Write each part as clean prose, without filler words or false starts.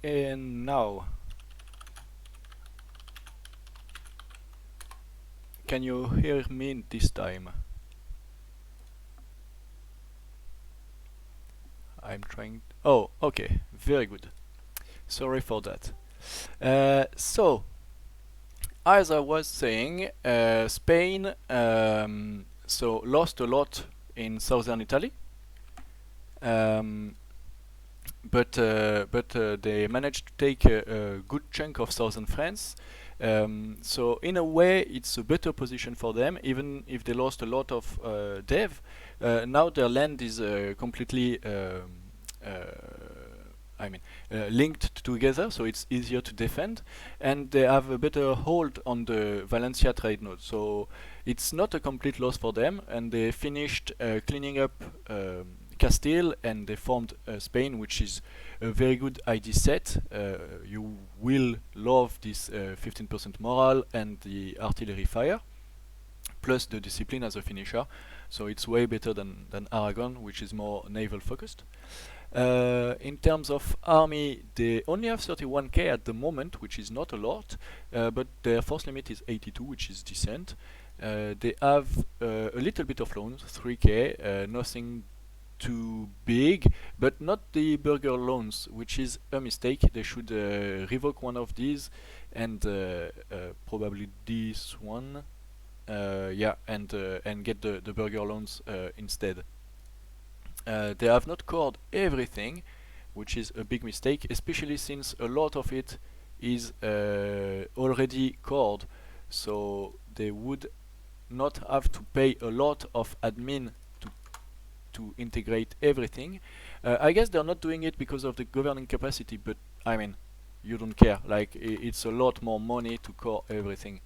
And now, can you hear me this time? I'm trying. Oh, okay, very good. Sorry for that. So, as I was saying, Spain so lost a lot in southern Italy, um, but they managed to take a good chunk of southern France. So in a way, it's a better position for them, even if they lost a lot of dev. Now their land is completely I mean, linked together, so it's easier to defend, and they have a better hold on the Valencia trade node. So it's not a complete loss for them, and they finished cleaning up Castile, and they formed Spain, which is a very good ID set. You will love this 15% morale and the artillery fire, plus the discipline as a finisher. So it's way better than Aragon, which is more naval focused. In terms of army, they only have 31k at the moment, which is not a lot, but their force limit is 82, which is decent. They have a little bit of loans, 3k, nothing too big, but not the burger loans, which is a mistake. They should revoke one of these, and probably this one, yeah, and get the burger loans instead. They have not cored everything, which is a big mistake, especially since a lot of it is already cored, so they would not have to pay a lot of admin to integrate everything. I guess they're not doing it because of the governing capacity, but I mean, you don't care. Like, it's a lot more money to core everything,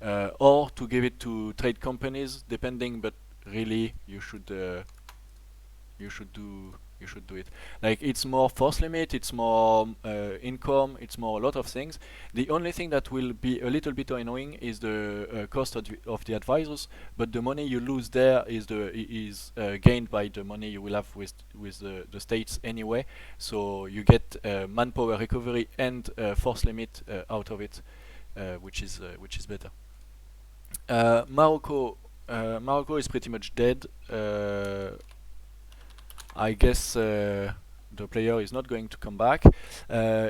or to give it to trade companies, depending. But really, you should do you should do it. Like, it's more force limit, it's more income, it's more a lot of things. The only thing that will be a little bit annoying is the cost of the advisors, but the money you lose there is gained by the money you will have with the states anyway. So you get manpower recovery and force limit out of it, which is better. Morocco is pretty much dead. I guess the player is not going to come back.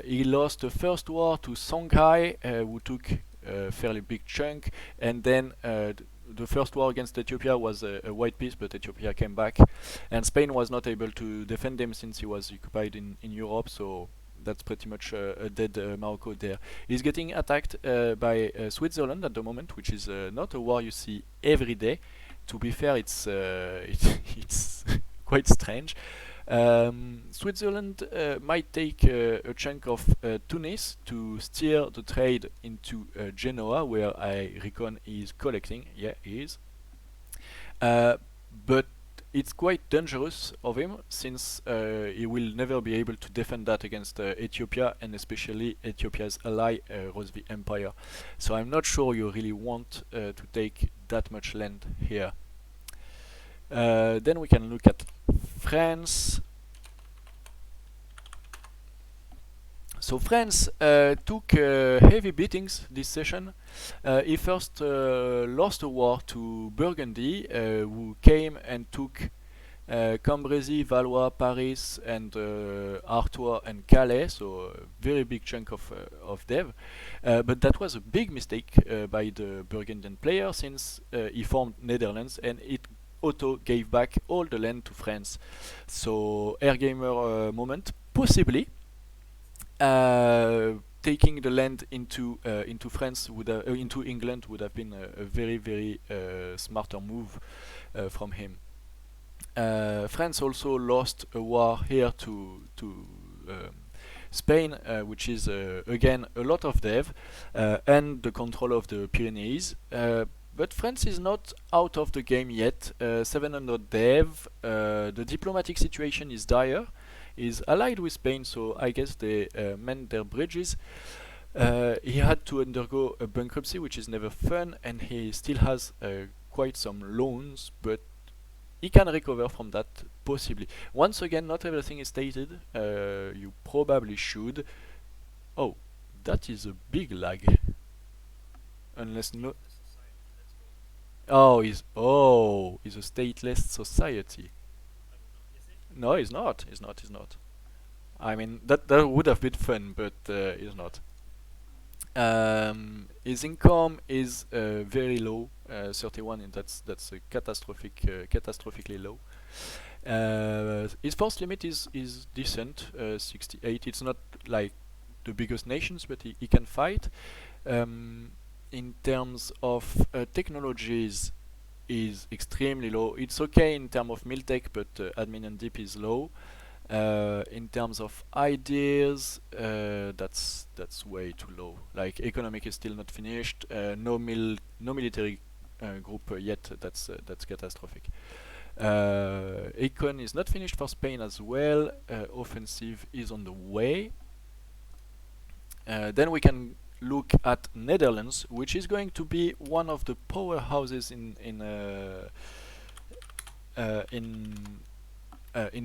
He lost the first war to Songhai, who took a fairly big chunk, and then the first war against Ethiopia was a white peace, but Ethiopia came back, and Spain was not able to defend him since he was occupied in Europe, so that's pretty much a dead Morocco there. He's getting attacked by Switzerland at the moment, which is not a war you see every day. To be fair, it's quite strange. Switzerland might take a chunk of Tunis to steer the trade into Genoa, where I reckon he is collecting. Yeah, he is. But it's quite dangerous of him, since he will never be able to defend that against Ethiopia, and especially Ethiopia's ally, Rosvi Empire. So I'm not sure you really want to take that much land here. Then we can look at France. So France took heavy beatings this session. He first lost a war to Burgundy, who came and took Cambrésis, Valois, Paris, and Artois and Calais, so a very big chunk of dev. But that was a big mistake by the Burgundian player, since he formed Netherlands, and it auto gave back all the land to France. So Airgamer moment, possibly. Taking the land into France into England would have been a very smarter move from him. France also lost a war here to Spain, which is again a lot of dev and the control of the Pyrenees. But France is not out of the game yet. 700 dev. The diplomatic situation is dire. Is allied with Spain, so I guess they mend their bridges. He had to undergo a bankruptcy, which is never fun, and he still has quite some loans, but he can recover from that, possibly. Once again, not everything is stated. You probably should. Oh, that is a big lag. Unless no. He's a stateless society. No, he's not. He's not. He's not. I mean, that would have been fun, but he's not. His income is very low, 31, and that's a catastrophically low. His force limit is decent, 68. It's not like the biggest nations, but he can fight. Um, in terms of technologies, is extremely low. It's okay in terms of Miltech, but admin and deep is low. In terms of ideas, that's way too low. Like economic is still not finished. No military group yet. That's catastrophic. Econ is not finished for Spain as well. Offensive is on the way. Then we can look at Netherlands, which is going to be one of the powerhouses in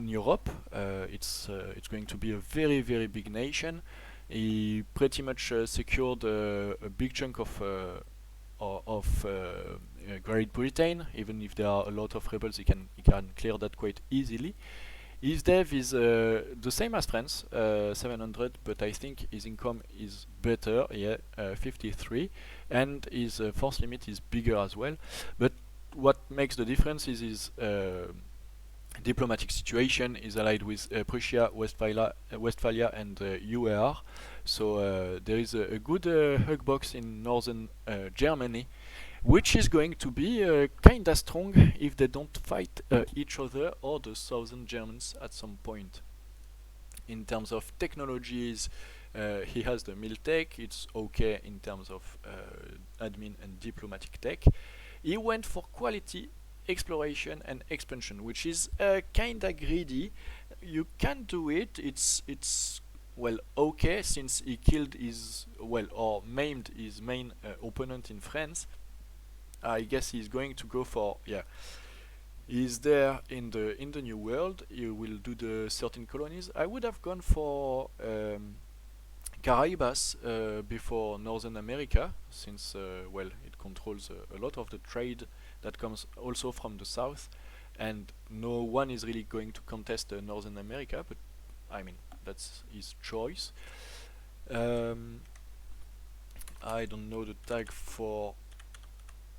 Europe. It's going to be a very big nation. He pretty much secured a big chunk of Great Britain. Even if there are a lot of rebels, he can clear that quite easily. His dev is the same as France, 700, but I think his income is better, 53, and his force limit is bigger as well. But what makes the difference is his diplomatic situation. Is allied with Prussia, Westphalia, and UAR. So there is a good hug box in northern Germany, which is going to be kinda strong if they don't fight each other or the southern Germans at some point. In terms of technologies, he has the Miltech. It's okay in terms of admin and diplomatic tech. He went for quality, exploration, and expansion, which is kinda greedy. You can do it. It's well okay, since he killed his or maimed his main opponent in France. I guess he's going to go for He's there in the new world. He will do the 13 colonies. I would have gone for Caraibas before Northern America, since it controls a lot of the trade that comes also from the south, and no one is really going to contest Northern America. But I mean, that's his choice. I don't know the tag for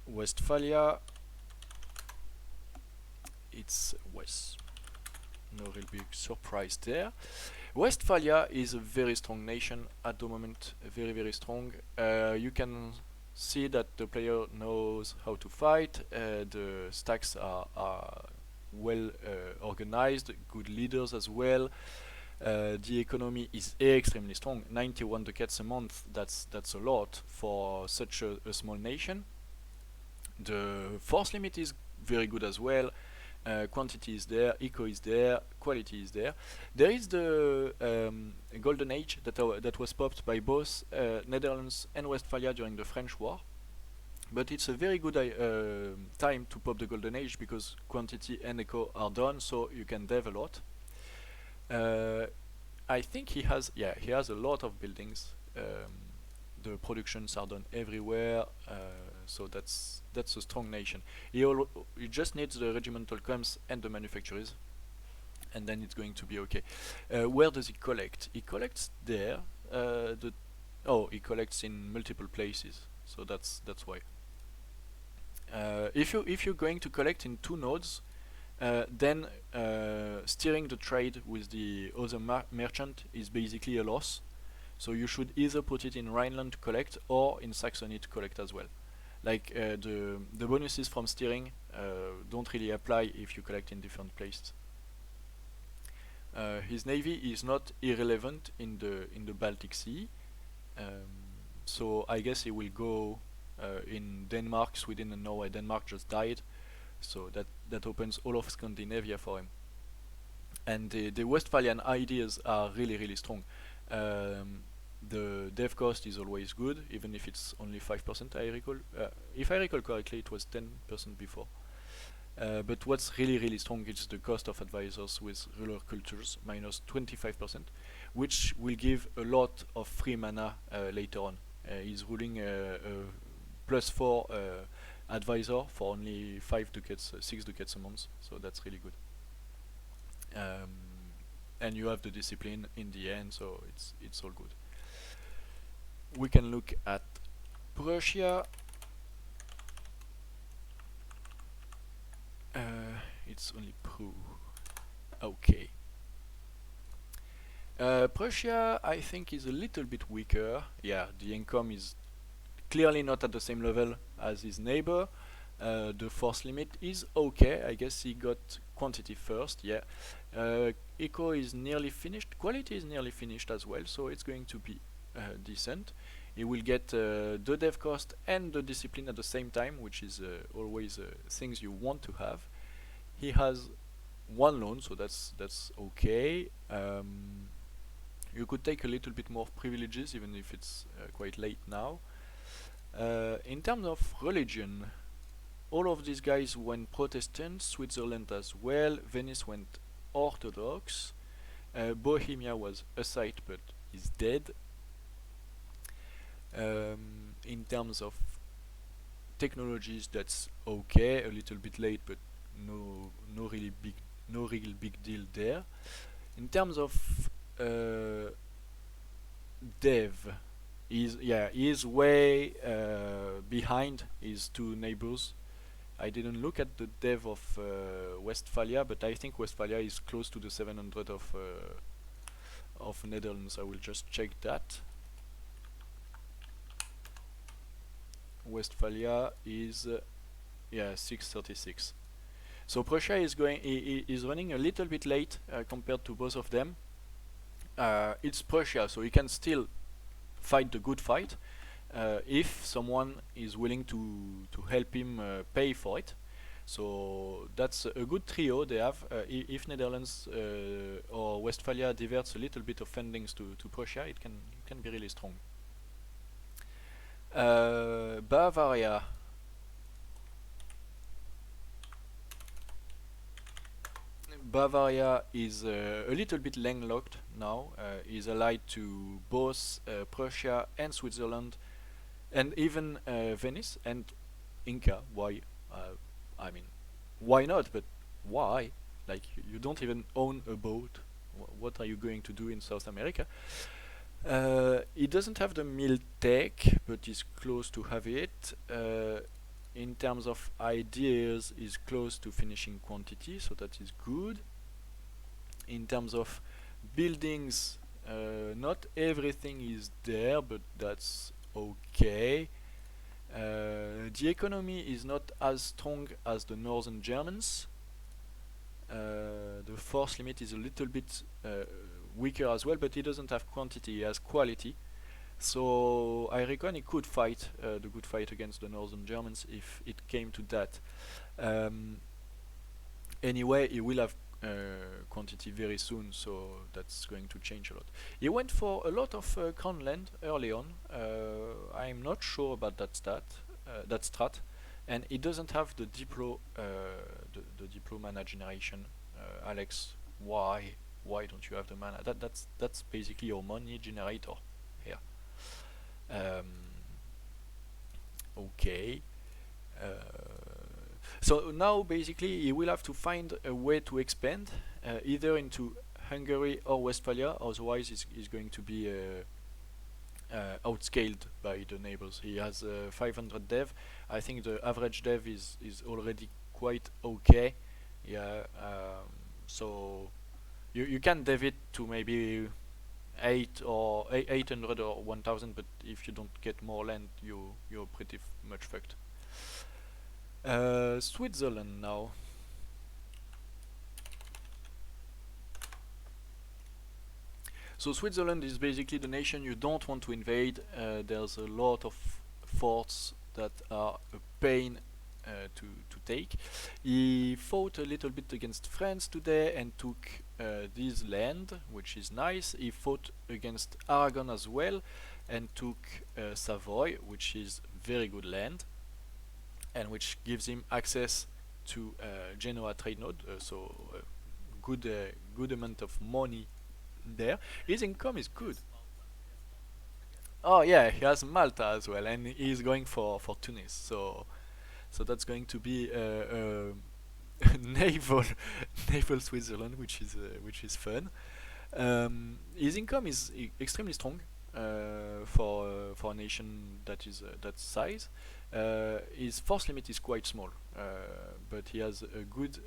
Westphalia. It's West. No real big surprise there. Westphalia is a very strong nation at the moment, very strong. You can see that the player knows how to fight. The stacks are well organized, good leaders as well. The economy is extremely strong. 91 ducats a month. That's a lot for such a small nation. The force limit is very good as well. Quantity is there, eco is there, quality is there. There is the golden age that was popped by both Netherlands and Westphalia during the French War. But it's a very good time to pop the golden age, because quantity and eco are done, so you can dev a lot. I think he has a lot of buildings. The productions are done everywhere, so that's a strong nation. He just needs the regimental comms and the manufacturers, and then it's going to be okay. Where does he collect? He collects there. He collects in multiple places, so that's why. If you're going to collect in two nodes, then steering the trade with the other merchant is basically a loss. So you should either put it in Rhineland to collect or in Saxony to collect as well. Like the bonuses from steering don't really apply if you collect in different places. His navy is not irrelevant in the Baltic Sea, so I guess he will go in Denmark, Sweden, and Norway. Denmark just died, so that opens all of Scandinavia for him. And the Westphalian ideas are really strong. The dev cost is always good, even if it's only 5%. I recall, if I recall correctly, it was 10% before. But what's really strong is the cost of advisors with ruler cultures, minus 25%, which will give a lot of free mana later on. He's ruling a +4 advisor for only 5 ducats, 6 ducats a month, so that's really good. And you have the discipline in the end, so it's all good. We can look at Prussia. It's only Pru. Okay. Prussia, I think, is a little bit weaker. Yeah, the income is clearly not at the same level as his neighbor. The force limit is okay. I guess he got quantity first. Yeah. Eco is nearly finished. Quality is nearly finished as well, so it's going to be decent. He will get the dev cost and the discipline at the same time, which is always things you want to have. He has one loan, so that's okay. You could take a little bit more privileges, even if it's quite late now. In terms of religion, all of these guys went Protestant, Switzerland as well, Venice went Orthodox, Bohemia was a site but is dead. In terms of technologies, that's okay, a little bit late, but no real big deal there. In terms of dev, is way behind his two neighbors. I didn't look at the dev of Westphalia, but I think Westphalia is close to the 700 of Netherlands. I will just check that. Westphalia is 636. So Prussia is running a little bit late compared to both of them. It's Prussia, so he can still fight the good fight if someone is willing to help him pay for it. So that's a good trio they have. If Netherlands or Westphalia diverts a little bit of fundings to Prussia, it can be really strong. Bavaria. Bavaria is a little bit landlocked now. Is allied to both Prussia and Switzerland, and even Venice and Inca. Why? I mean, why not? But why? Like, you don't even own a boat. What are you going to do in South America? It doesn't have the mill tech, but is close to have it. In terms of ideas, is close to finishing quantity, so that is good. In terms of buildings, not everything is there, but that's okay. The economy is not as strong as the northern Germans. The force limit is a little bit weaker as well, but he doesn't have quantity, he has quality. So I reckon he could fight the good fight against the northern Germans if it came to that. Anyway, he will have quantity very soon, so that's going to change a lot. He went for a lot of crown land early on. I'm not sure about that strat, and it doesn't have the Diplo mana generation. Alex, why don't you have the mana? That's basically your money generator here. Okay. So now basically he will have to find a way to expand either into Hungary or Westphalia, otherwise he's going to be outscaled by the neighbors. He has 500 dev. I think the average dev is already quite okay. Yeah, so you can dev it to maybe 800 or 1000, but if you don't get more land, you're pretty much fucked. Switzerland now. So Switzerland is basically the nation you don't want to invade. There's a lot of forts that are a pain to take. He fought a little bit against France today and took this land, which is nice. He fought against Aragon as well and took Savoy, which is very good land, and which gives him access to Genoa trade node, so good amount of money there. His income is good. Oh yeah, he has Malta as well, and he's going for Tunis. So that's going to be naval naval Switzerland, which is fun. His income is extremely strong for a nation that is that size. His force limit is quite small, but he has a good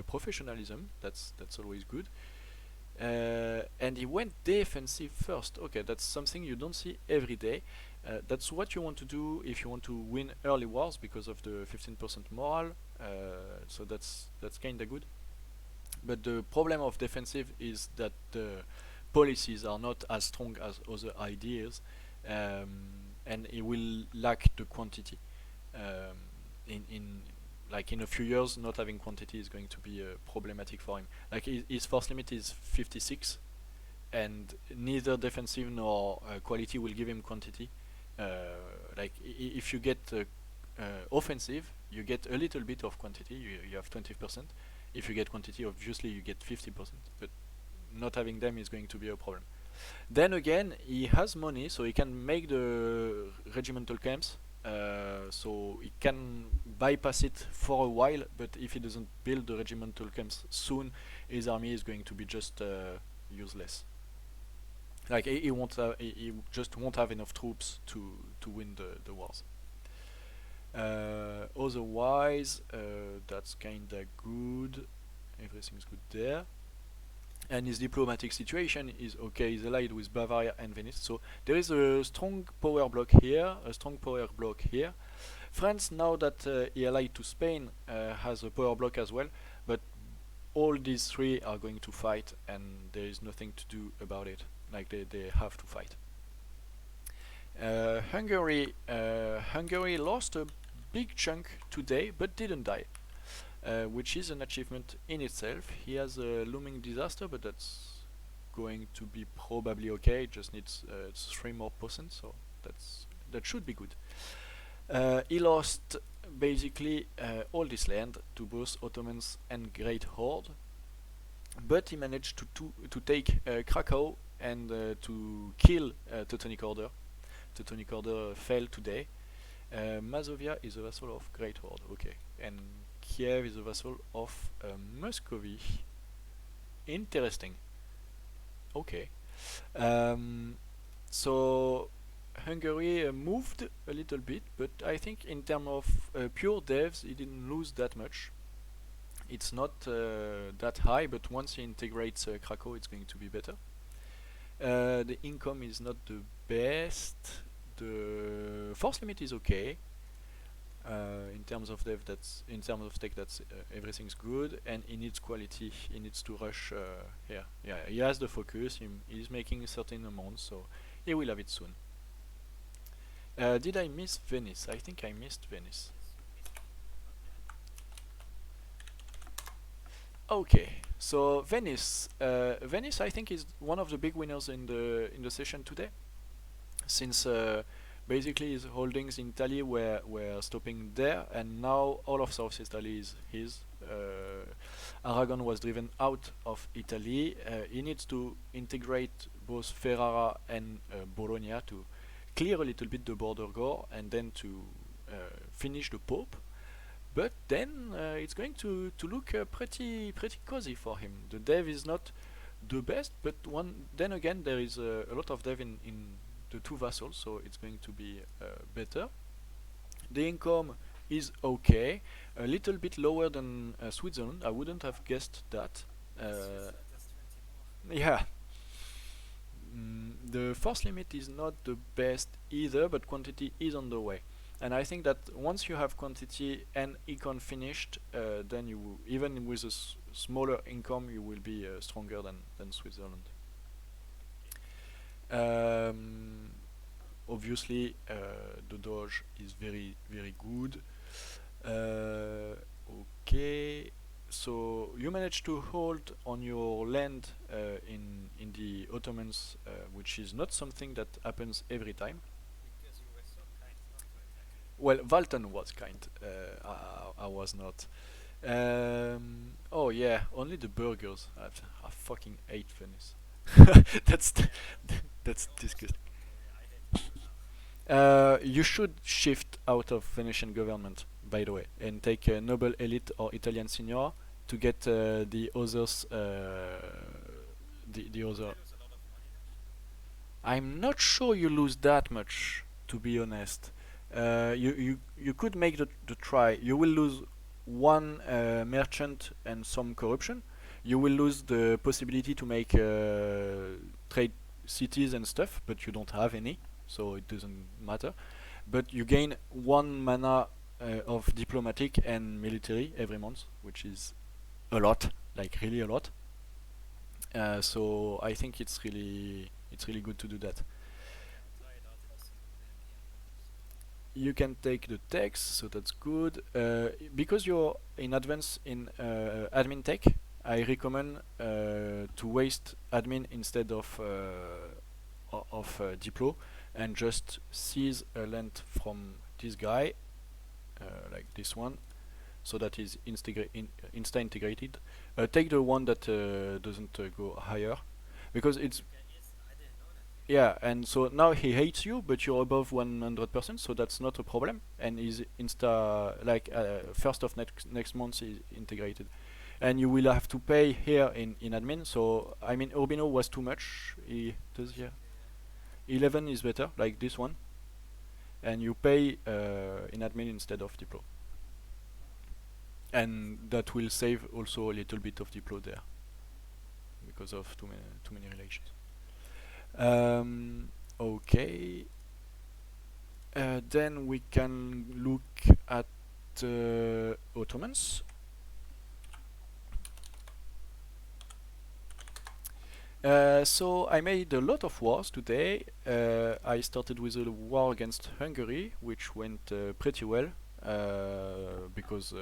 professionalism. That's always good. And he went defensive first. Okay, that's something you don't see every day. That's what you want to do if you want to win early wars because of the 15% morale. So that's kinda good. But the problem of defensive is that the policies are not as strong as other ideas, and it will lack the quantity. Um, in like in a few years, not having quantity is going to be problematic for him. Like his force limit is 56, and neither defensive nor quality will give him quantity. Like if you get offensive, you get a little bit of quantity. You have 20%. If you get quantity, obviously you get 50%. But not having them is going to be a problem. Then again, he has money, so he can make the regimental camps. So he can bypass it for a while, but if he doesn't build the regimental camps soon, his army is going to be just useless. Like he just won't have enough troops to win the wars. Otherwise, that's kinda good. Everything's good there. And his diplomatic situation is okay. He's allied with Bavaria and Venice, so there is a strong power block here, a strong power block here. France, now that he allied to Spain, has a power block as well, but all these three are going to fight, and there is nothing to do about it. Like they have to fight. Hungary lost a big chunk today, but didn't die. Which is an achievement in itself. He has a looming disaster, but that's going to be probably okay. It just needs 3 more percent, so that should be good. He lost basically all this land to both Ottomans and Great Horde, but he managed to take Krakow and to kill Teutonic Order. Teutonic Order fell today. Mazovia is a vassal of Great Horde, okay, and Kiev is a vassal of Muscovy. Interesting. Okay. So Hungary moved a little bit, but I think in terms of pure devs, he didn't lose that much. It's not that high, but once he integrates Krakow, it's going to be better. The income is not the best. The force limit is okay. In terms of dev, in terms of tech, everything's good, and he needs quality. He needs to rush here. Yeah, he has the focus. He's making a certain amount, so he will have it soon. Did I miss Venice? I think I missed Venice. Okay, so Venice. Venice, I think, is one of the big winners in the session today, since basically his holdings in Italy were stopping there, and now all of South Italy is his. Aragon was driven out of Italy. He needs to integrate both Ferrara and Bologna to clear a little bit the border gore, and then to finish the Pope. But then it's going to look pretty cozy for him. The dev is not the best, but then again there is a lot of dev in the two vassals, so it's going to be better. The income is okay, a little bit lower than Switzerland. I wouldn't have guessed that. Yeah. The force limit is not the best either, but quantity is on the way. And I think that once you have quantity and econ finished, then you even with a smaller income, you will be stronger than Switzerland. Obviously, the Doge is very good. Okay, so you managed to hold on your land in the Ottomans, which is not something that happens every time. Well, Walton was kind. I was not. Oh yeah, only the burgers. I fucking hate Venice. That's that's disgusting. You should shift out of Venetian government, by the way, and take noble elite or Italian senior to get the others. The other. I'm not sure you lose that much, to be honest. You could make the try. You will lose one merchant and some corruption. You will lose the possibility to make trade cities and stuff, but you don't have any, so it doesn't matter. But you gain one mana of diplomatic and military every month, which is a lot, like really a lot. So I think it's really good to do that. You can take the text, so that's good. Because you're in advance in admin tech, I recommend to waste admin instead of Diplo and just seize a land from this guy, like this one, so that is insta integrated. Take the one that doesn't go higher, because it's yeah, and so now he hates you, but you're above 100%, so that's not a problem, and is insta like first of next month is integrated, and you will have to pay here in admin. So I mean, Urbino was too much. He does here. 11 is better, like this one, and you pay in admin instead of Diplo, and that will save also a little bit of Diplo there because of too many relations. Okay. Then we can look at Ottomans. So I made a lot of wars today. I started with a war against Hungary, which went pretty well because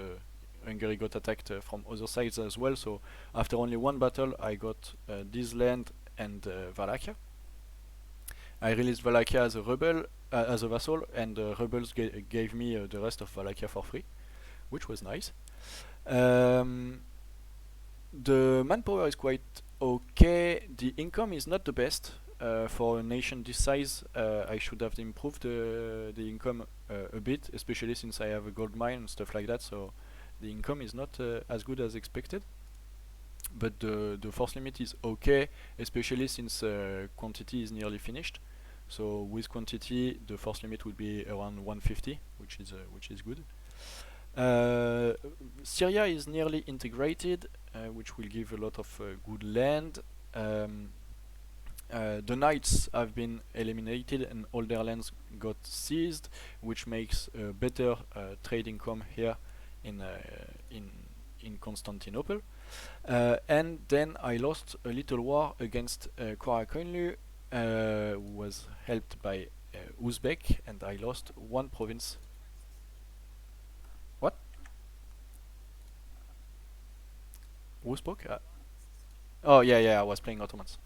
Hungary got attacked from other sides as well. So after only one battle, I got this land and Wallachia. I released Wallachia as a rebel, as a vassal, and the rebels gave me the rest of Wallachia for free, which was nice. Um, the manpower is quite okay. The income is not the best for a nation this size. I should have improved the income a bit, especially since I have a gold mine and stuff like that. So the income is not as good as expected. But the force limit is okay, especially since quantity is nearly finished. So with quantity, the force limit would be around 150, which is good. Syria is nearly integrated, which will give a lot of good land. The knights have been eliminated and all their lands got seized, which makes a better trade income here in uh, in in Constantinople. And then I lost a little war against Korakoinlu, who was helped by Uzbek, and I lost one province. What? Who spoke? Oh yeah, yeah, I was playing Ottomans.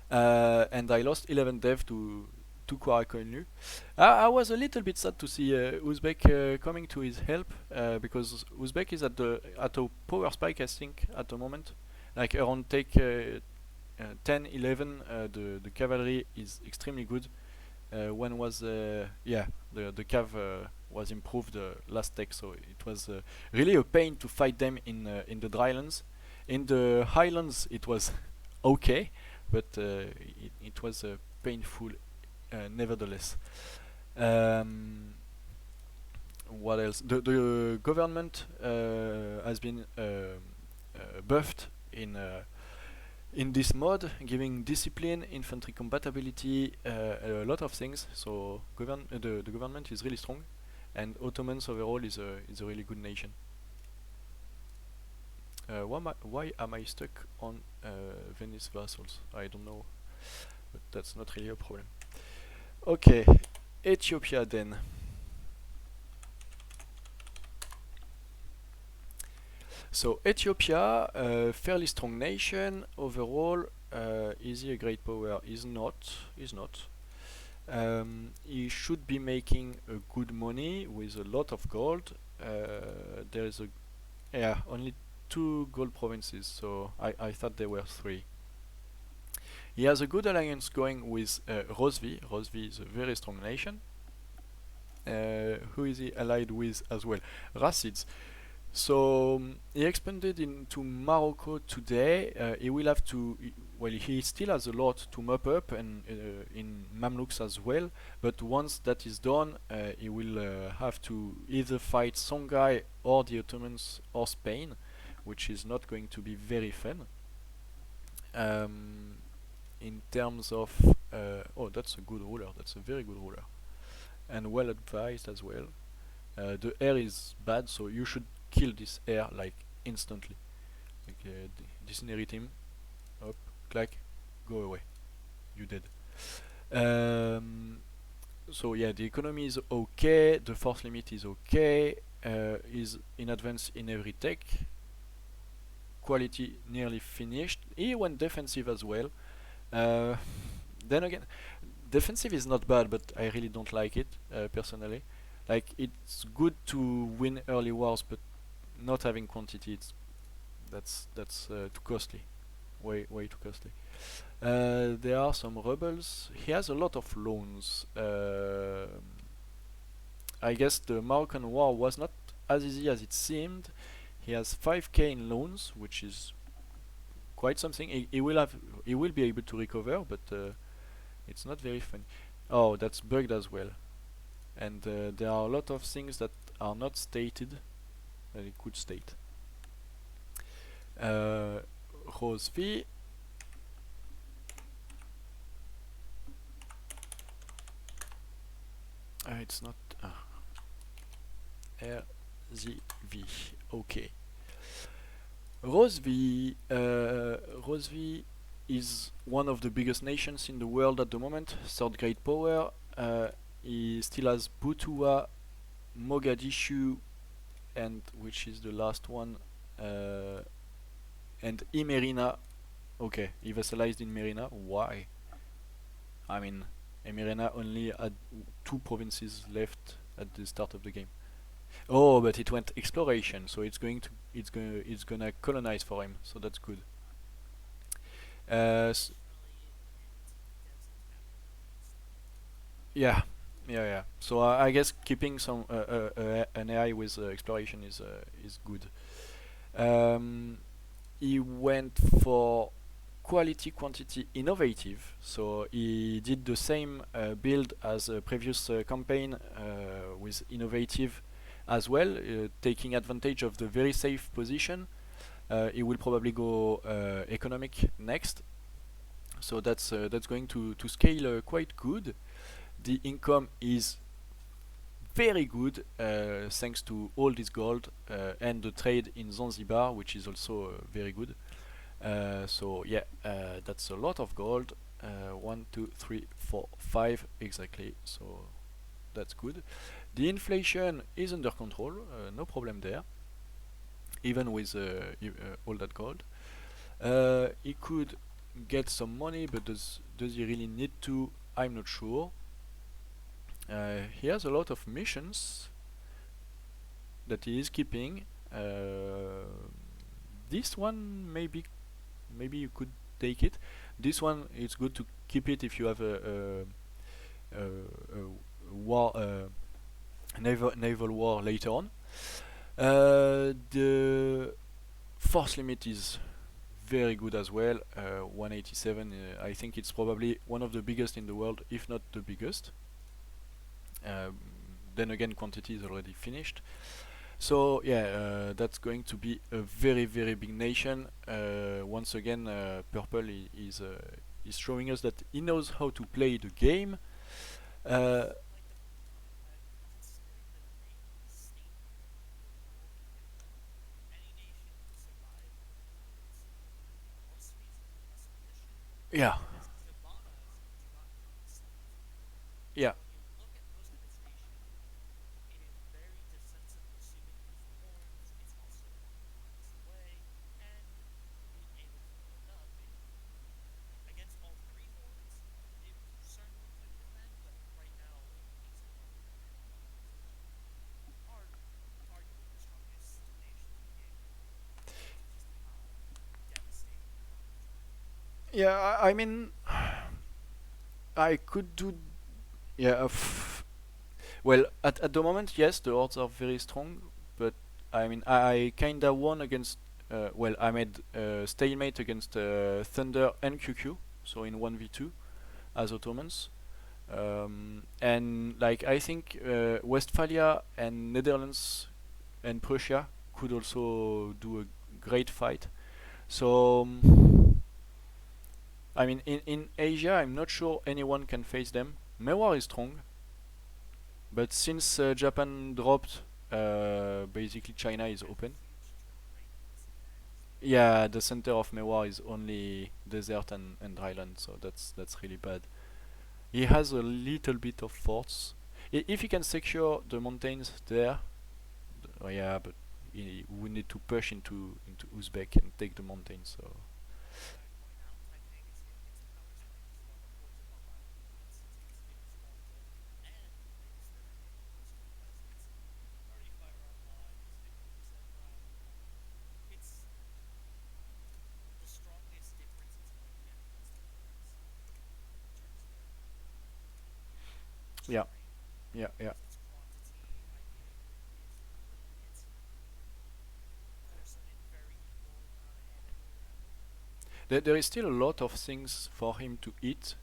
And I lost 11 dev to Korakoinlu. I was a little bit sad to see Uzbek coming to his help because Uzbek is at a power spike, I think, at the moment. Like around take 10, 11, the cavalry is extremely good. When was yeah, the cav was improved last tech, so it was really a pain to fight them in the drylands. In the highlands it was okay, but it was painful nevertheless. Um, what else? The government has been buffed in this mod, giving discipline, infantry compatibility, a lot of things. So the government is really strong, and Ottomans overall is a really good nation. Why am I stuck on Venice vassals? I don't know, but that's not really a problem. Okay, Ethiopia then. So Ethiopia, fairly strong nation overall. Is he a great power? Is not. Is not. He should be making a good money with a lot of gold. there is a yeah only two gold provinces, so I thought there were three. He has a good alliance going with Rosvi. Rosvi is a very strong nation. Who is he allied with as well? Racids. So he expanded into Morocco today. He will have to. Well, he still has a lot to mop up, and in Mamluks as well. But once that is done, he will have to either fight Songhai or the Ottomans or Spain, which is not going to be very fun. In terms of oh, that's a good ruler. That's a very good ruler, and well advised as well. The air is bad, so you should kill this air like instantly. Like disinherit him, up, clack, go away. You dead. Um, so yeah, the economy is okay. The force limit is okay. Is in advance in every tech. Quality nearly finished. He went defensive as well. Uh, then again, defensive is not bad, but I really don't like it personally. Like it's good to win early wars, but not having quantity, that's too costly, way too costly. There are some rebels. He has a lot of loans. I guess the Moroccan War was not as easy as it seemed. He has 5k in loans, which is quite something. He will be able to recover, but it's not very funny. Oh, that's bugged as well. And there are a lot of things that are not stated that it could state. Rose V. It's not RZV. Okay. Rose V. Rose V is one of the biggest nations in the world at the moment. Third great power. He still has Butua, Mogadishu, and which is the last one, and Imerina. Okay, he vassalized in Merina. Why? I mean, Emirena only had two provinces left at the start of the game. Oh, but it went exploration, so it's gonna colonize for him, so that's good. Uh, yeah, yeah. So I guess keeping some an AI with exploration is good. Um, he went for quality, quantity, innovative. So he did the same build as a previous campaign with innovative as well, taking advantage of the very safe position. He will probably go economic next. So that's going to scale quite good. The income is very good thanks to all this gold and the trade in Zanzibar, which is also very good. So yeah, that's a lot of gold. 1, 2, 3, 4, 5 exactly. So that's good. The inflation is under control. No problem there. Even with all that gold, he could get some money, but does he really need to? I'm not sure. He has a lot of missions that he is keeping. This one maybe you could take it. This one it's good to keep it if you have a war, naval war later on. The force limit is very good as well. 187. I think it's probably one of the biggest in the world, if not the biggest. Then again, quantity is already finished. So yeah, that's going to be a very big nation. Once again, Purple is showing us that he knows how to play the game. Uh, yeah, yeah, Yeah, I mean, I could do. Yeah, well, at the moment, yes, the odds are very strong, but I mean, I kinda won against. Well, I made stalemate against Thunder and QQ, so in 1v2 as Ottomans. And like I think Westphalia and Netherlands and Prussia could also do a great fight. So I mean, in Asia, I'm not sure anyone can face them. Mewar is strong, but since Japan dropped, basically China is open. Yeah, the center of Mewar is only desert and dryland, so that's really bad. He has a little bit of forts. If he can secure the mountains there, oh yeah, but we need to push into Uzbek and take the mountains. So yeah, yeah. There is still a lot of things for him to eat,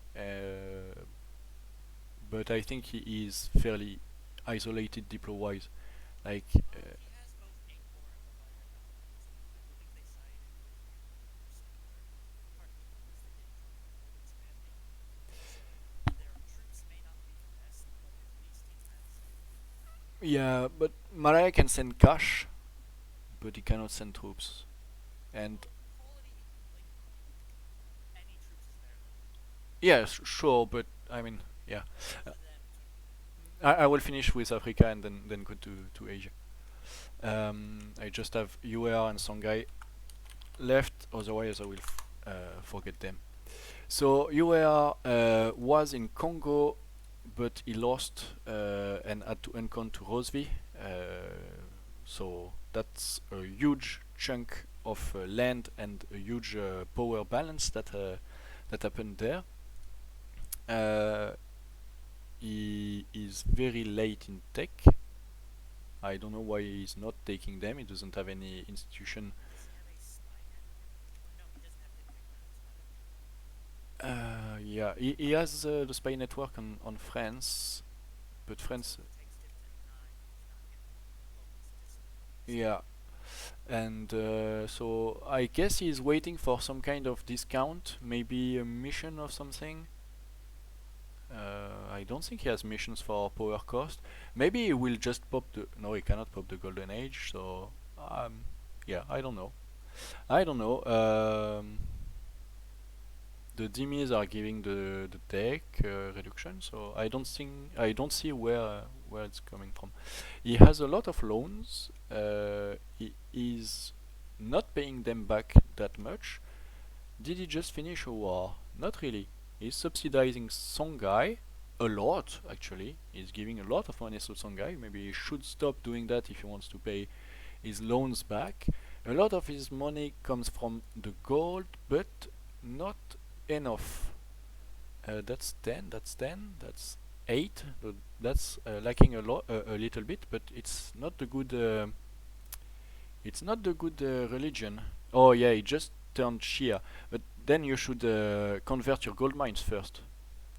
but I think he is fairly isolated diplo-wise. Like, yeah, but Malaya can send cash, but he cannot send troops. And yeah, sure, but I mean, yeah. Uh, I will finish with Africa and then go to Asia. I just have UAR and Songhai left, otherwise I will forget them. So UAR was in Congo, but he lost and had to encounter Rosvi. So that's a huge chunk of land and a huge power balance that happened there. Uh, he is very late in tech. I don't know why he's not taking them. He doesn't have any institution. Yeah, he has the spy network on France, but France, yeah, and so I guess he's waiting for some kind of discount, maybe a mission or something. I don't think he has missions for power cost. Maybe he will just pop the. No, he cannot pop the golden age. So, yeah, I don't know. I don't know. The DMs are giving the tech reduction, so I don't see where it's coming from. He has a lot of loans. He is not paying them back that much. Did he just finish a war? Not really. He's subsidizing Songhai a lot, actually. He's giving a lot of money to Songhai. Maybe he should stop doing that if he wants to pay his loans back. A lot of his money comes from the gold, but not enough. That's 10, that's 8. That's lacking a little bit, but it's not the good religion. Oh yeah, it just turned Shia. But then you should convert your gold mines first.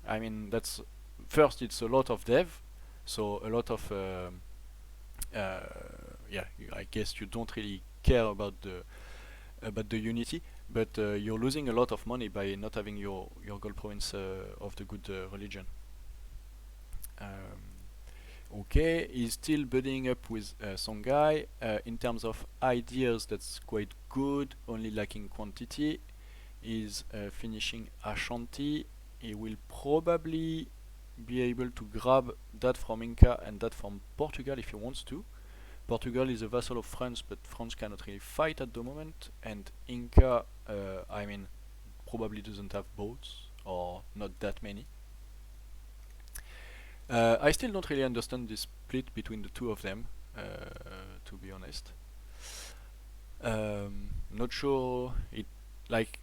I mean, that's first. It's a lot of dev, so a lot of uh, yeah. I guess you don't really care about the unity, but you're losing a lot of money by not having your gold province of the good religion. Okay, he's still building up with Songhai. In terms of ideas, that's quite good, only lacking quantity. He's finishing Ashanti. He will probably be able to grab that from Inca and that from Portugal if he wants to. Portugal is a vassal of France, but France cannot really fight at the moment. And Inca, I mean, probably doesn't have boats or not that many. I still don't really understand the split between the two of them, to be honest. Not sure it like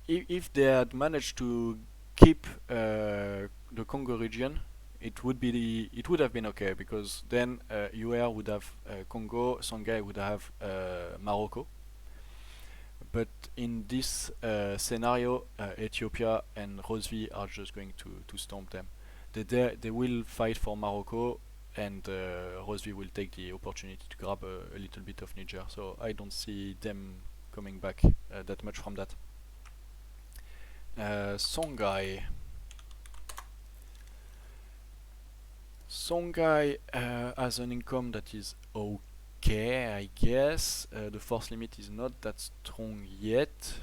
if they had managed to keep the Congo region, it would have been okay, because then UR would have Congo, Songhai would have Morocco. But in this scenario, Ethiopia and Rosvi are just going to stomp them. They will fight for Morocco, and Rosvi will take the opportunity to grab a little bit of Niger. So I don't see them coming back that much from that. Songhai. Songhai has an income that is okay, I guess. The force limit is not that strong yet.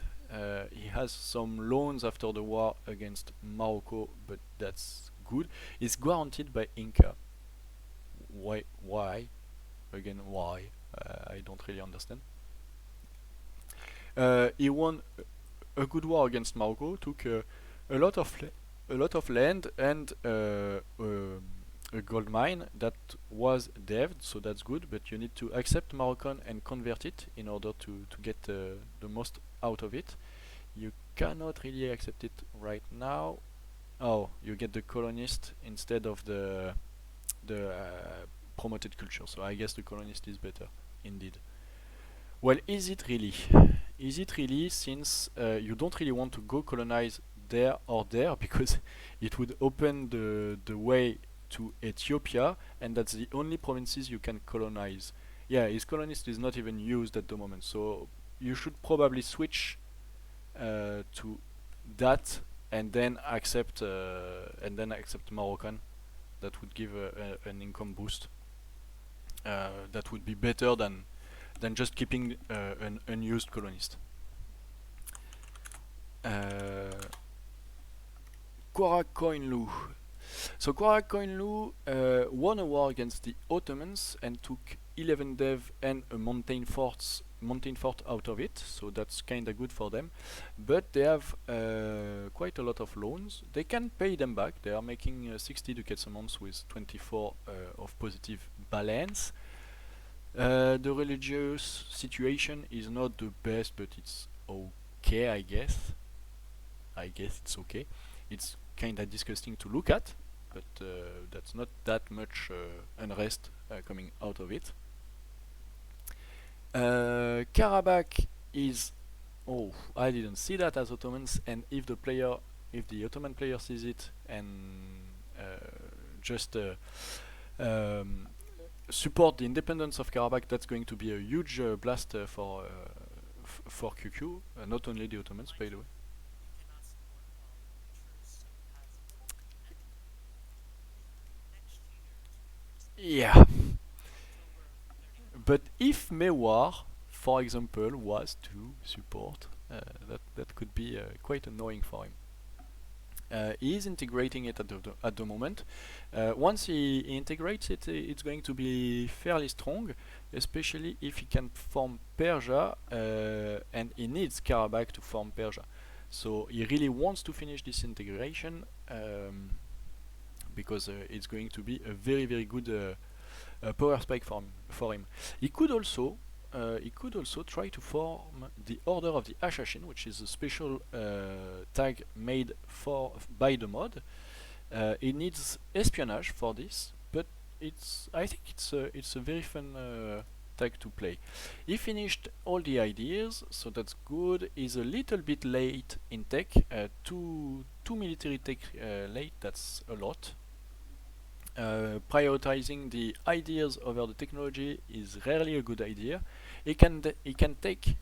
He has some loans after the war against Morocco, but that's good. It's guaranteed by Inca. Why? Why? Again, why? I don't really understand. He won a good war against Morocco, took a lot of a lot of land and a gold mine that was devved, so that's good. But you need to accept Moroccan and convert it in order to get the most out of it. You cannot really accept it right now. Oh, you get the colonist instead of the promoted culture. So I guess the colonist is better, indeed. Well, is it really? Is it really, since you don't really want to go colonize there or there, because it would open the way to Ethiopia, and that's the only provinces you can colonize. Yeah, his colonist is not even used at the moment, so you should probably switch to that, and then accept Moroccan. That would give an income boost. That would be better than just keeping an unused colonist. Koinlu. So Koinlu won a war against the Ottomans and took 11 dev and a mountain fort out of it, so that's kinda good for them. But they have quite a lot of loans. They can pay them back. They are making 60 ducats a month with 24 of positive balance. The religious situation is not the best, but it's okay, I guess. I guess it's okay. It's kinda disgusting to look at, but that's not that much unrest coming out of it. Karabakh is, oh, I didn't see that as Ottomans, and if the Ottoman player sees it and just support the independence of Karabakh, that's going to be a huge blast for QQ, not only the Ottomans, by the way. Yeah, but if Mewar, for example, was to support, that could be quite annoying for him. He is integrating it at the moment. Once he integrates it, it's going to be fairly strong, especially if he can form Persia, and he needs Karabakh to form Persia. So he really wants to finish this integration, because it's going to be a very good power spike for him. He could also try to form the Order of the Assassin, which is a special tag made by the mod. It needs espionage for this, but I think it's a very fun tag to play. He finished all the ideas, so that's good. He's a little bit late in tech, two military tech late. That's a lot. Prioritizing the ideas over the technology is rarely a good idea. He can take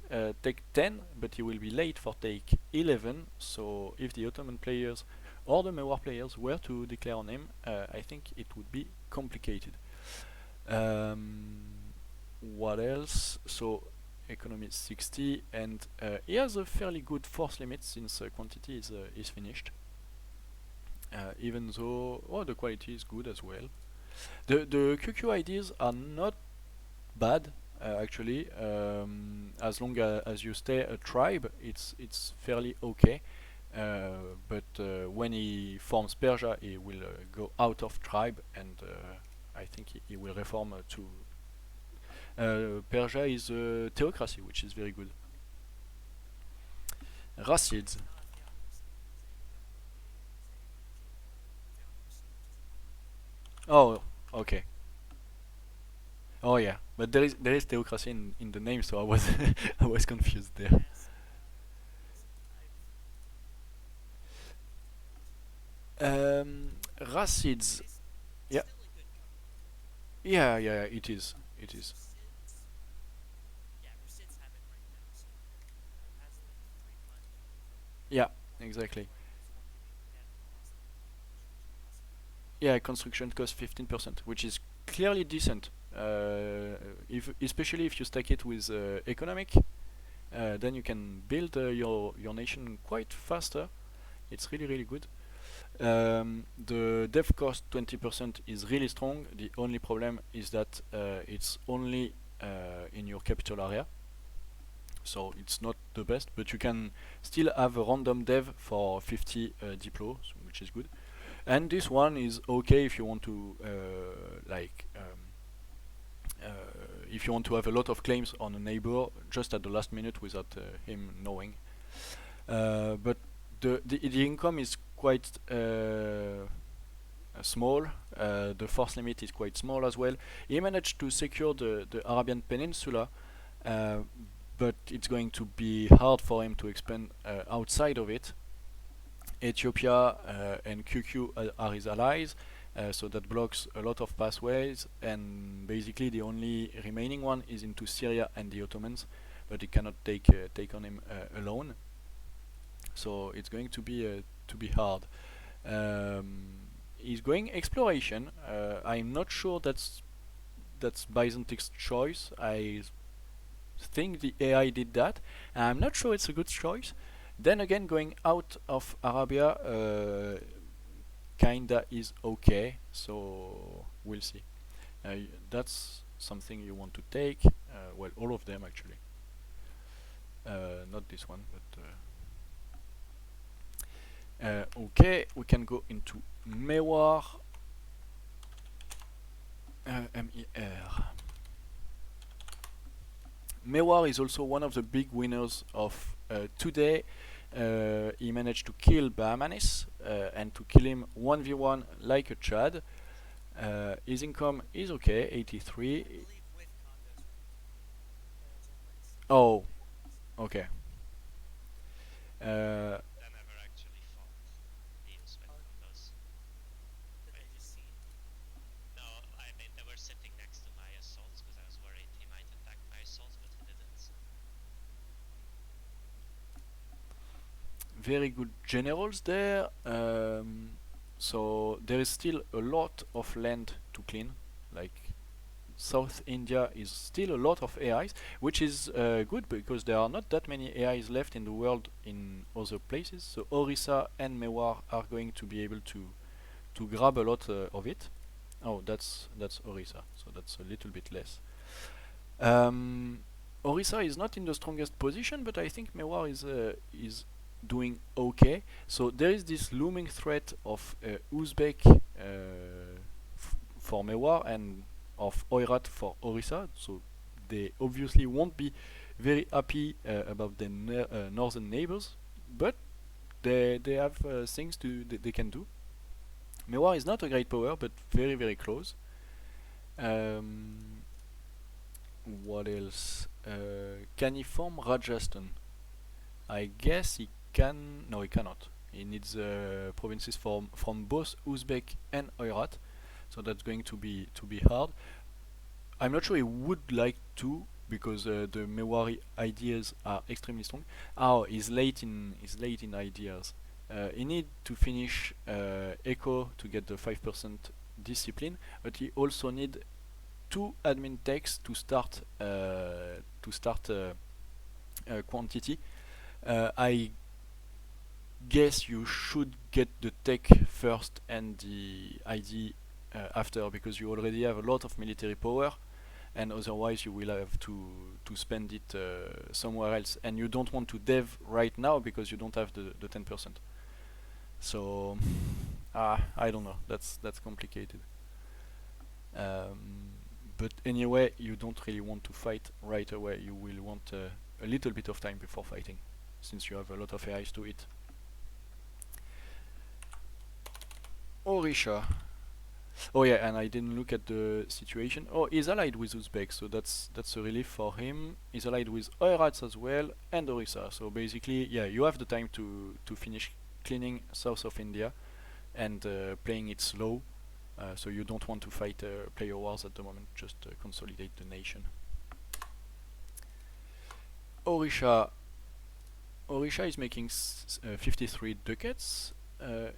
10, but he will be late for take 11. So if the Ottoman players or the Mewar players were to declare on him, I think it would be complicated. What else? So economy is 60, and he has a fairly good force limit since quantity is finished. Even though the quality is good as well. The QQ ideas are not bad, actually. As long as you stay a tribe, it's fairly okay. But when he forms Persia, he will go out of tribe, and I think he will reform to. Persia is a theocracy, which is very good. Racids. Oh, okay. Oh yeah, but there is theocracy in the name, so I was I was confused there. Racids. Yeah, yeah, it is. It is. Yeah, exactly. Yeah, construction costs 15%, which is clearly decent. If especially if you stack it with economic, then you can build your nation quite faster. It's really good. The dev cost 20% is really strong. The only problem is that it's only in your capital area, so it's not the best. But you can still have a random dev for 50 diplo, which is good. And this one is okay if you want to uh, if you want to have a lot of claims on a neighbor just at the last minute without him knowing. But the income is quite small. The force limit is quite small as well. He managed to secure the Arabian Peninsula, uh, but it's going to be hard for him to expand outside of it. Ethiopia and QQ are his allies, so that blocks a lot of pathways, and basically the only remaining one is into Syria and the Ottomans, but he cannot take on him alone. So it's going to be hard. He's going exploration. I'm not sure that's Byzantic's choice. I think the AI did that. I'm not sure it's a good choice. Then again, going out of Arabia kinda is okay. So we'll see. That's something you want to take. Well, all of them actually. Not this one, but okay. We can go into Mewar. MER. Mewar is also one of the big winners of today. He managed to kill Bahamanis and to kill him 1v1 like a Chad. His income is okay, 83. Oh, okay. Uh, Very good generals there. So there is still a lot of land to clean. Like South India is still a lot of AIs, which is good because there are not that many AIs left in the world in other places. So Orissa and Mewar are going to be able to grab a lot of it. Oh, that's Orissa, so that's a little bit less. Um, Orissa is not in the strongest position, but I think Mewar is doing okay. So there is this looming threat of Uzbek for Mewar and of Oirat for Orissa. So they obviously won't be very happy about their northern neighbors, but they have things they can do. Mewar is not a great power, but very close. Um, what else? Can he form Rajasthan? I guess he can. No, he cannot. He needs provinces from both Uzbek and Oirat, so that's going to be hard. I'm not sure he would like to because the Mewari ideas are extremely strong. Oh, he's late in ideas. He need to finish Echo to get the 5% discipline, but he also need two admin techs to start quantity. I guess you should get the tech first and the ID after because you already have a lot of military power, and otherwise you will have to spend it somewhere else, and you don't want to dev right now because you don't have the 10%. So I don't know. That's complicated. Um, but anyway, you don't really want to fight right away. You will want a little bit of time before fighting. since you have a lot of AIs to it. Orisha. Oh yeah, and I didn't look at the situation. Oh, he's allied with Uzbek, so that's a relief for him. He's allied with Oirats as well and Orissa. So basically, yeah, you have the time to finish cleaning south of India and playing it slow. So you don't want to fight player wars at the moment. Just consolidate the nation. Orisha. Orisha is making 53 ducats.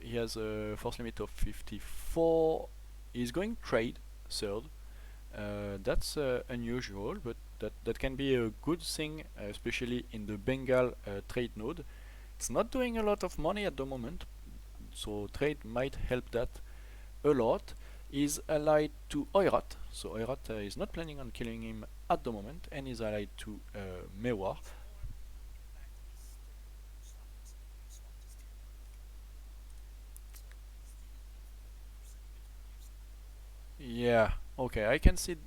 He has a force limit of 54. He's going trade third. That's unusual, but that can be a good thing, especially in the Bengal trade node. It's not doing a lot of money at the moment, so trade might help that a lot. Is allied to Oirat, so Oirat is not planning on killing him at the moment, and is allied to Mewar. Yeah, okay, I can see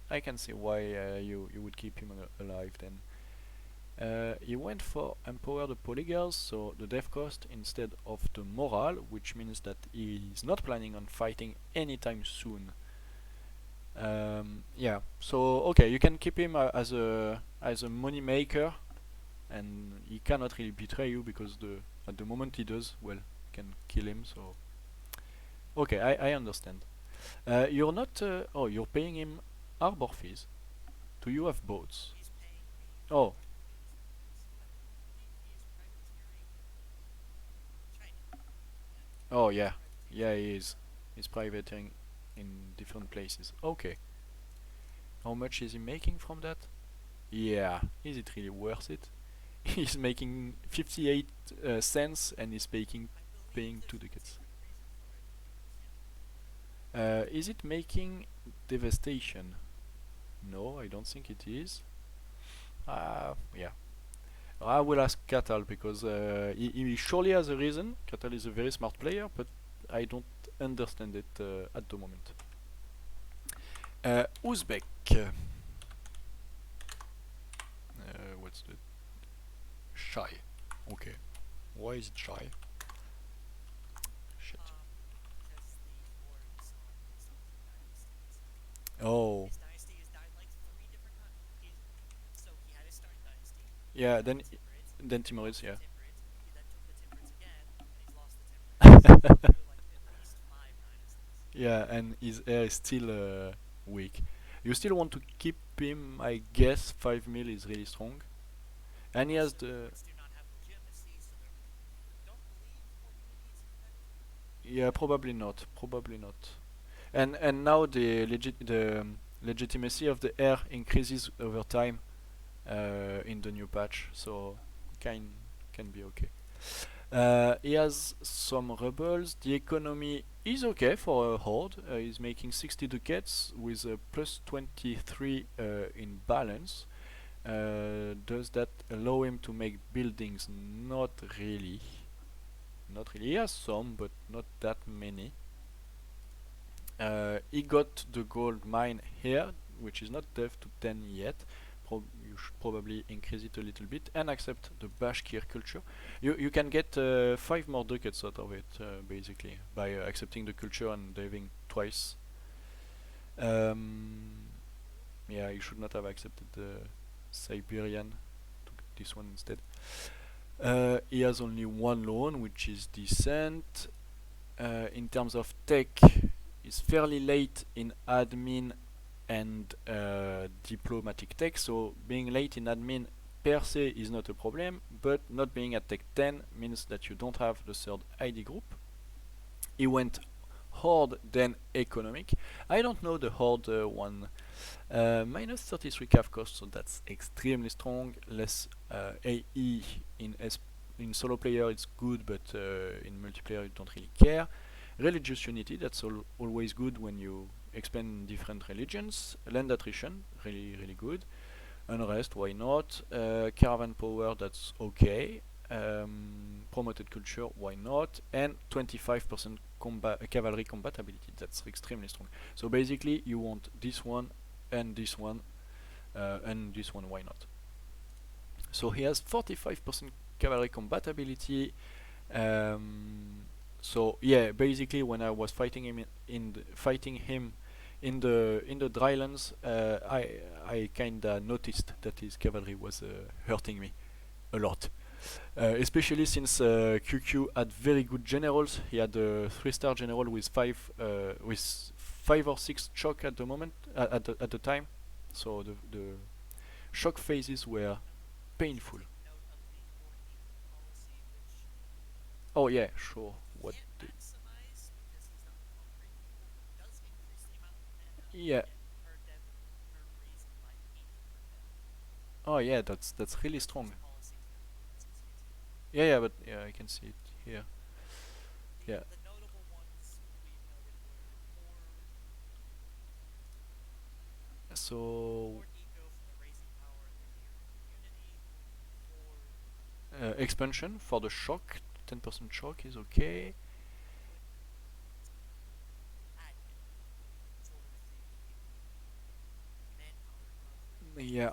why you would keep him alive then. He went for Empower the Polygars, so the death cost instead of the morale, which means that he is not planning on fighting anytime soon. Yeah, so okay, you can keep him as a money maker, and he cannot really betray you because at the moment he does, well, you can kill him. So okay, I understand. You're not. Oh, you're paying him arbor fees. Do you have boats? Oh, oh yeah, yeah, he is. He's privating in different places. Okay. How much is he making from that? Yeah, is it really worth it? He's making 58 cents and he's paying 2 ducats. Is it making devastation? No, I don't think it is. Yeah. I will ask Katal because he surely has a reason. Katal is a very smart player, but I don't understand it at the moment. Uzbek. What's the shy? Okay. Why is it shy? Shit. Oh. Yeah. Then Timoris. Yeah. Yeah, and his air is still weak. You still want to keep him, I guess. 5 mil is really strong, and he has the. Yeah, probably not. Probably not. And now the legitimacy of the air increases over time in the new patch, so can can be okay. He has some rebels. The economy is okay for a horde. He's making 60 ducats with a plus 23 in balance. Does that allow him to make buildings? Not really. Not really. He has some, but not that many. He got the gold mine here, which is not dev to 10 yet. You should probably increase it a little bit and accept the Bashkir culture. You can get 5 more ducats out of it, basically, by accepting the culture and deving twice. Um, yeah, you should not have accepted the Siberian. Took this one instead. He has only one loan, which is decent. In terms of tech, is fairly late in admin and diplomatic tech. So being late in admin per se is not a problem, but not being at tech 10 means that you don't have the third ID group. He went horde then economic. I don't know the horde one. Minus 33 CAF cost, so that's extremely strong. Less AE in solo player it's good, but in multiplayer you don't really care. Religious unity, that's always good when you expand different religions. Land attrition, really good. Unrest, why not? Caravan power, that's okay. Promoted culture, why not? And 25% cavalry compatibility, that's extremely strong. So basically you want this one and this one, why not? So he has 45% cavalry compatibility. So yeah, basically when I was fighting him in the drylands, I kinda noticed that his cavalry was hurting me a lot. Especially since QQ had very good generals. He had a 3-star general with 5 or 6 shock at the moment at the time. So the shock phases were painful. Oh yeah, sure. What? Yeah. Oh yeah, that's really strong. Yeah, yeah, but yeah, I can see it here. Yeah. So expansion for the shock, 10% shock is okay. Yeah.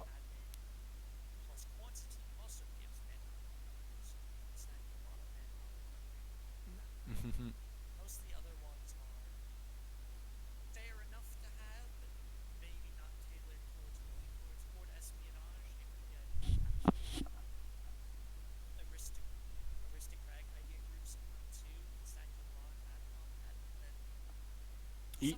E-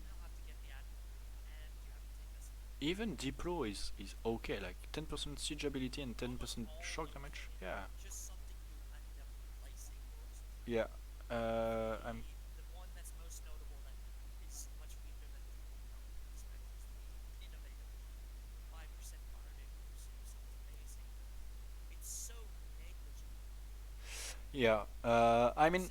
Even Diplo is okay, like 10% siege ability and 10% shock damage. Yeah. Yeah. I'm Yeah. I mean,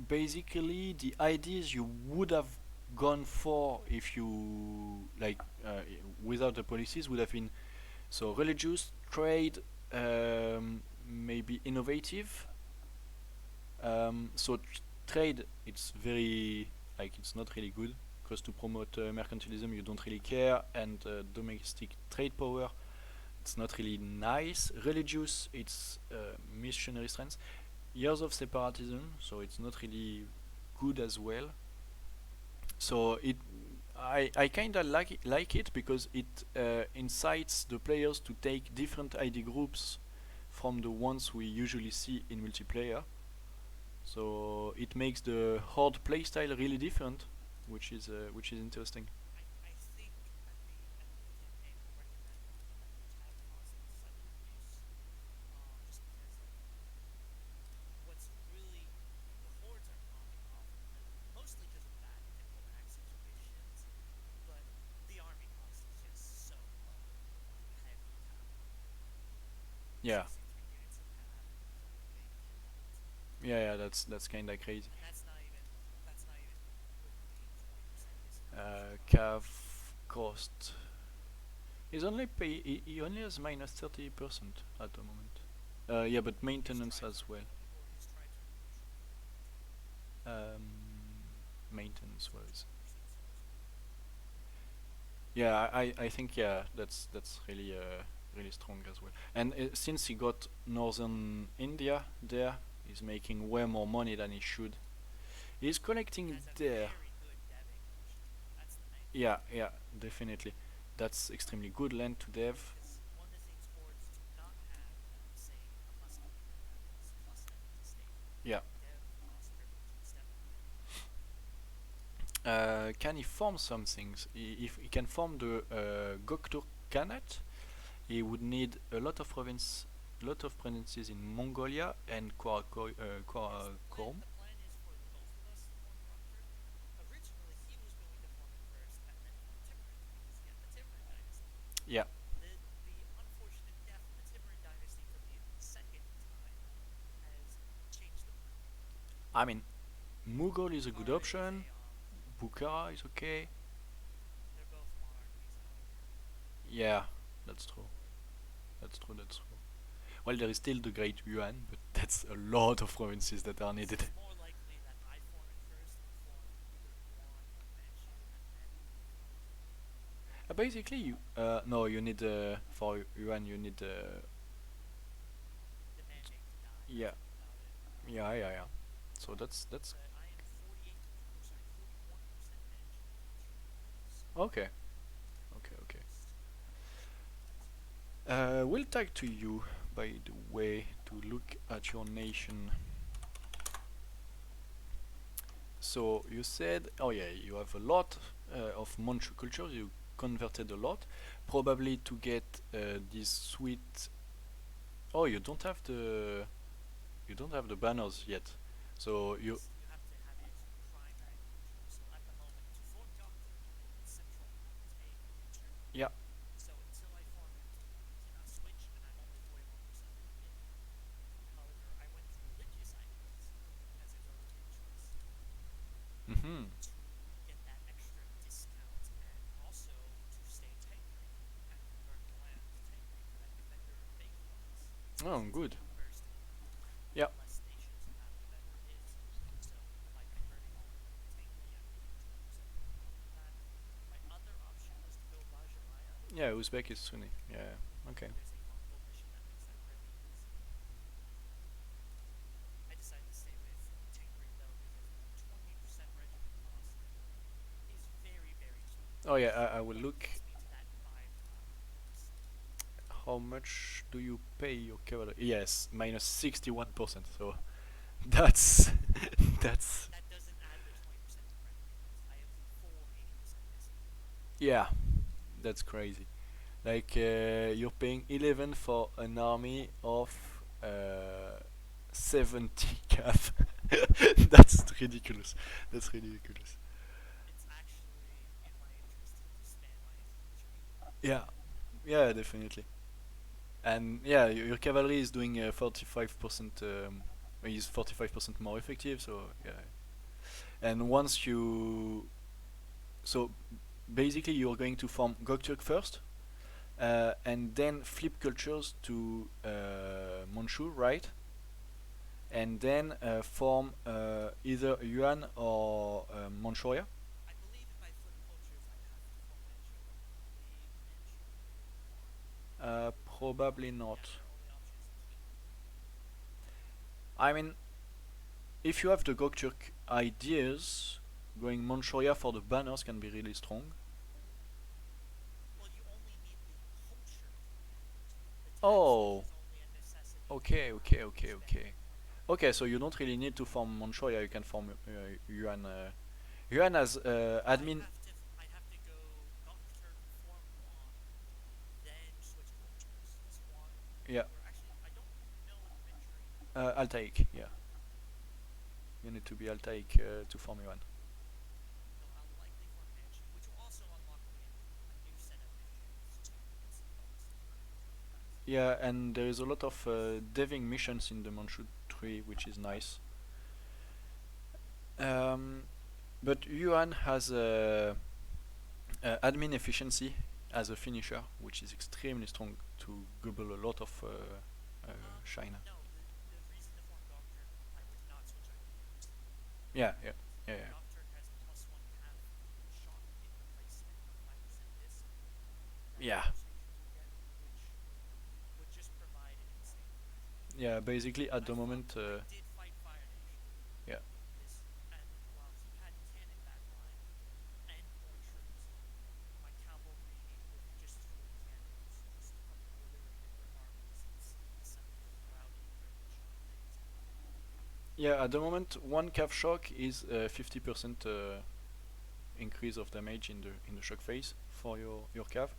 basically the ideas you would have gone for if you like without the policies would have been so religious trade, maybe innovative. Trade, it's very like it's not really good because to promote mercantilism you don't really care, and domestic trade power, it's not really nice. Religious, it's missionary strength. Years of separatism, so it's not really good as well. So I kind of like it because it incites the players to take different ID groups from the ones we usually see in multiplayer. So it makes the horde playstyle really different, which is interesting. Yeah, yeah, that's kind of crazy. Cav cost. He only has minus 30% at the moment. Yeah, but maintenance as well. Maintenance wise. Yeah, I think yeah that's really really strong as well. And since he got northern India there, he's making way more money than he should. He's collecting there. Yeah, yeah, definitely. That's extremely good land to dev. Yeah. Can he form some things? If he can form the Goktur Khanate, he would need a lot of provinces in Mongolia and Karakorum. Yeah, I mean, Mughal is a good option. Bukhara is okay. Yeah, that's true. That's true. That's true. Well, there is still the Great Yuan, but that's a lot of provinces that are needed. Basically, you no, you need for Yuan, you need Yeah, yeah. So that's okay. Okay. We'll tag to you, by the way, to look at your nation. So you said, oh yeah, you have a lot of Manchu cultures. You converted a lot, probably to get this sweet. Oh, you don't have the banners yet. So you, yeah. Mm-hmm. Oh, good. Yeah. Yeah, Uzbek is Sunni. Yeah. Okay. Oh yeah, I will look. How much do you pay your cavalry? Yes, minus 61%. So that's that's yeah, that's crazy. Like you're paying 11 for an army of 70 cav. That's ridiculous. That's ridiculous. Yeah, yeah, definitely. And yeah, your cavalry is doing 45%. Is 45% more effective. So yeah. And once you, so basically you're going to form Gokturk first, and then flip cultures to Manchu, right? And then form either Yuan or Manchuria. Probably not. I mean, if you have the Gokturk ideas, going Manchuria for the banners can be really strong. Oh, okay. Okay, so you don't really need to form Manchuria, you can form Yuan. Yuan as admin. Yeah, Altaic, yeah. You need to be Altaic to form Yuan. Yeah, and there is a lot of deving missions in the Manchu tree, which is nice. Um, but Yuan has admin efficiency as a finisher, which is extremely strong to gobble a lot of China. Yeah. Yeah. Yeah, basically at the moment, yeah. Yeah, at the moment, one cav shock is 50% increase of damage in the shock phase for your cav.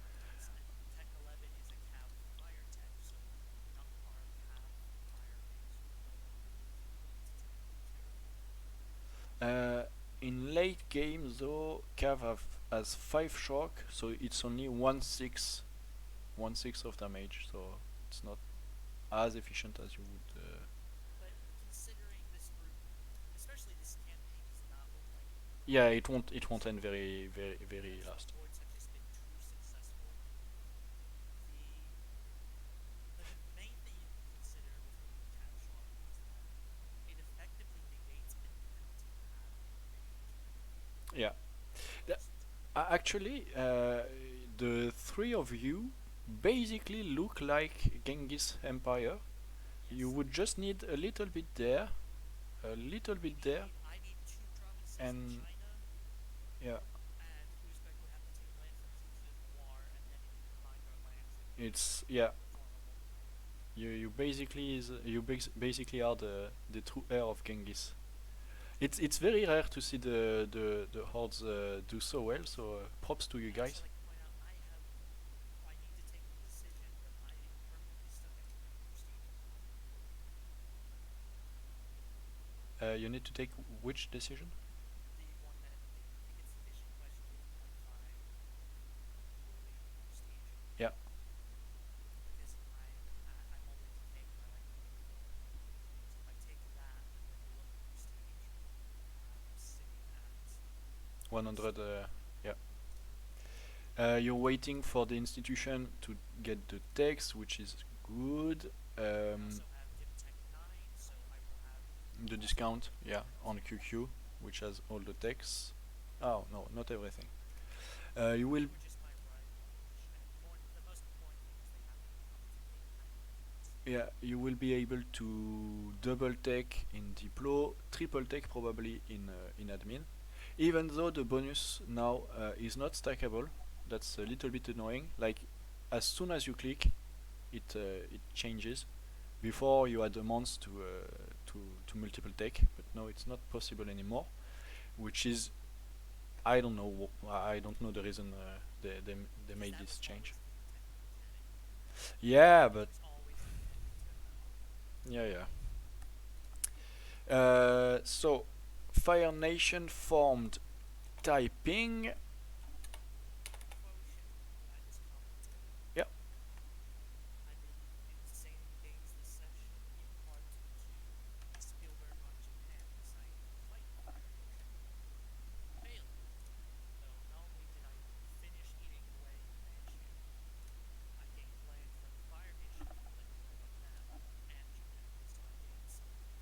Uh, in late game though, cav has 5 shock, so it's only 1/6 of damage, so it's not as efficient as you would. Yeah, it won't end very last. Yeah. Th- Actually, the three of you basically look like Genghis Empire. You would just need a little bit there, a little bit there, and yeah, it's yeah. You basically basically are the true heir of Genghis. It's very rare to see the hordes do so well. So props to you guys. You need to take which decision? Yeah. Because I'm only to take my like Navy building. So if I take that and then below the prestige, I'm sitting at 100. something. Yeah. You're waiting for the institution to get the text, which is good. I also have Dim Tech 9, so I will have The also discount, yeah, that. on QQ, which has all the texts. Oh no, not everything. You will, Which is my rival, which the most important thing is they have to be up to date at mint. yeah, you will be able to double tech in Diplo, triple tech probably in admin. Even though the bonus now is not stackable, that's a little bit annoying. Like as soon as you click, it changes. Before you had a month to multiple tech, but now it's not possible anymore. Which is I don't know. I don't know the reason they Because made that this was change. always Dim Tech 10 anyway. Yeah, That but was always intended to help. yeah, yeah. So Fire Nation formed typing. Quotient, can I just comment? Yeah. I'm in insane games this session. Eu4 Spielberg on Japan deciding to fight the Fire Nation. Failing. So not only did I finish eating away the mansion, I gained land for the Fire Nation completely without them, and Japan. So I gained something.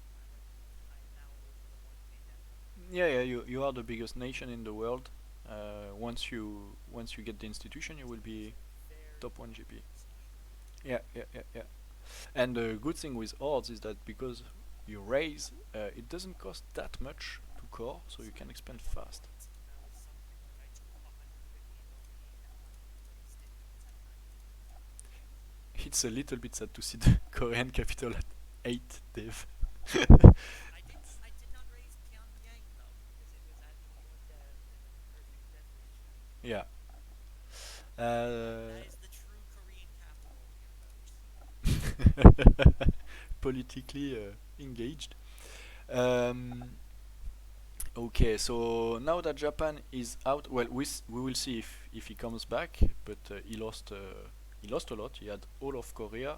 I am now over the 1K debt limit. Yeah, yeah. You are the biggest nation in the world. Once you get the institution, you will It was be a very top one GP. productive session. Yeah, yeah, yeah, yeah. And the good thing with odds is that because you raise, it doesn't cost that much to core, so you So can expand at one fast. point, that was something like I took 150 OP and I raised it to 1090. It's a little bit sad to see the Korean capital at 8 dev. I did not raise Pyongyang though because it was at 21 dev and a perfect dev ratio. Yeah. That is the true Korean capital here, folks. Politically engaged. Um, okay, so now that Japan is out, well, we will see if he comes back. But he lost a lot. He had all of Korea,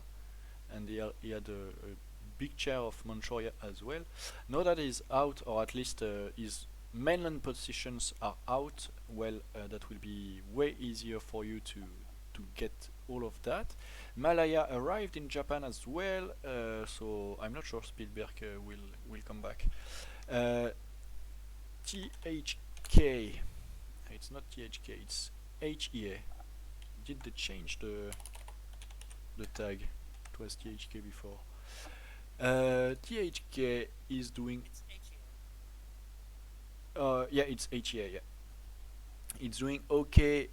and he had a big share of Manchuria as well. Now that he's out, or at least his mainland positions are out, well, that will be way easier for you to get all of that. Malaya arrived in Japan as well, so I'm not sure Spielberg will come back. Uh, THK, it's not THK, it's HEA. Did they change the tag? It was THK before. THK is doing. It's HEA. Yeah, it's HEA. Yeah, it's doing okay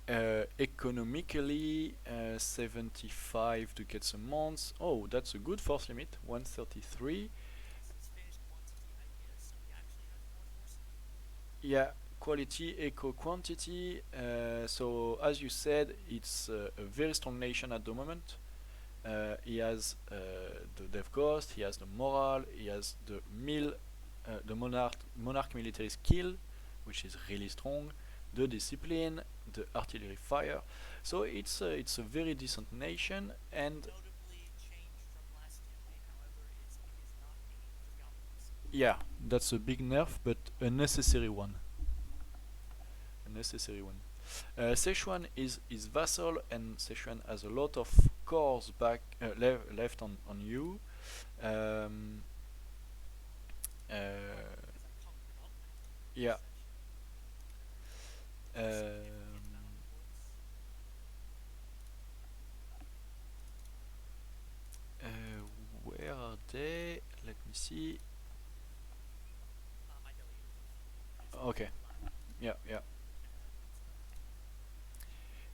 economically. 75 to get some months. Oh, that's a good force limit. 133. Yes, he's finished quantity ideas, so he actually has more force limit. Yeah, quality, eco, quantity. So as you said, it's a very strong nation at the moment. He has the dev cost, he has the moral, he has the monarch military skill, which is really strong, the discipline, the artillery fire. So it's a very decent nation, and Notably changed from last campaign, however, is it is not a 3 omnibus. yeah, that's a big nerf, but a necessary one. A necessary one. Sichuan is vassal, and Sichuan has a lot of cores back left on you. Um, Well, uh, because I conquered all of them in this yeah. session. Significant Um, amount of ports. where are stay. Let me see. I know you. Okay. Yeah, yeah. It's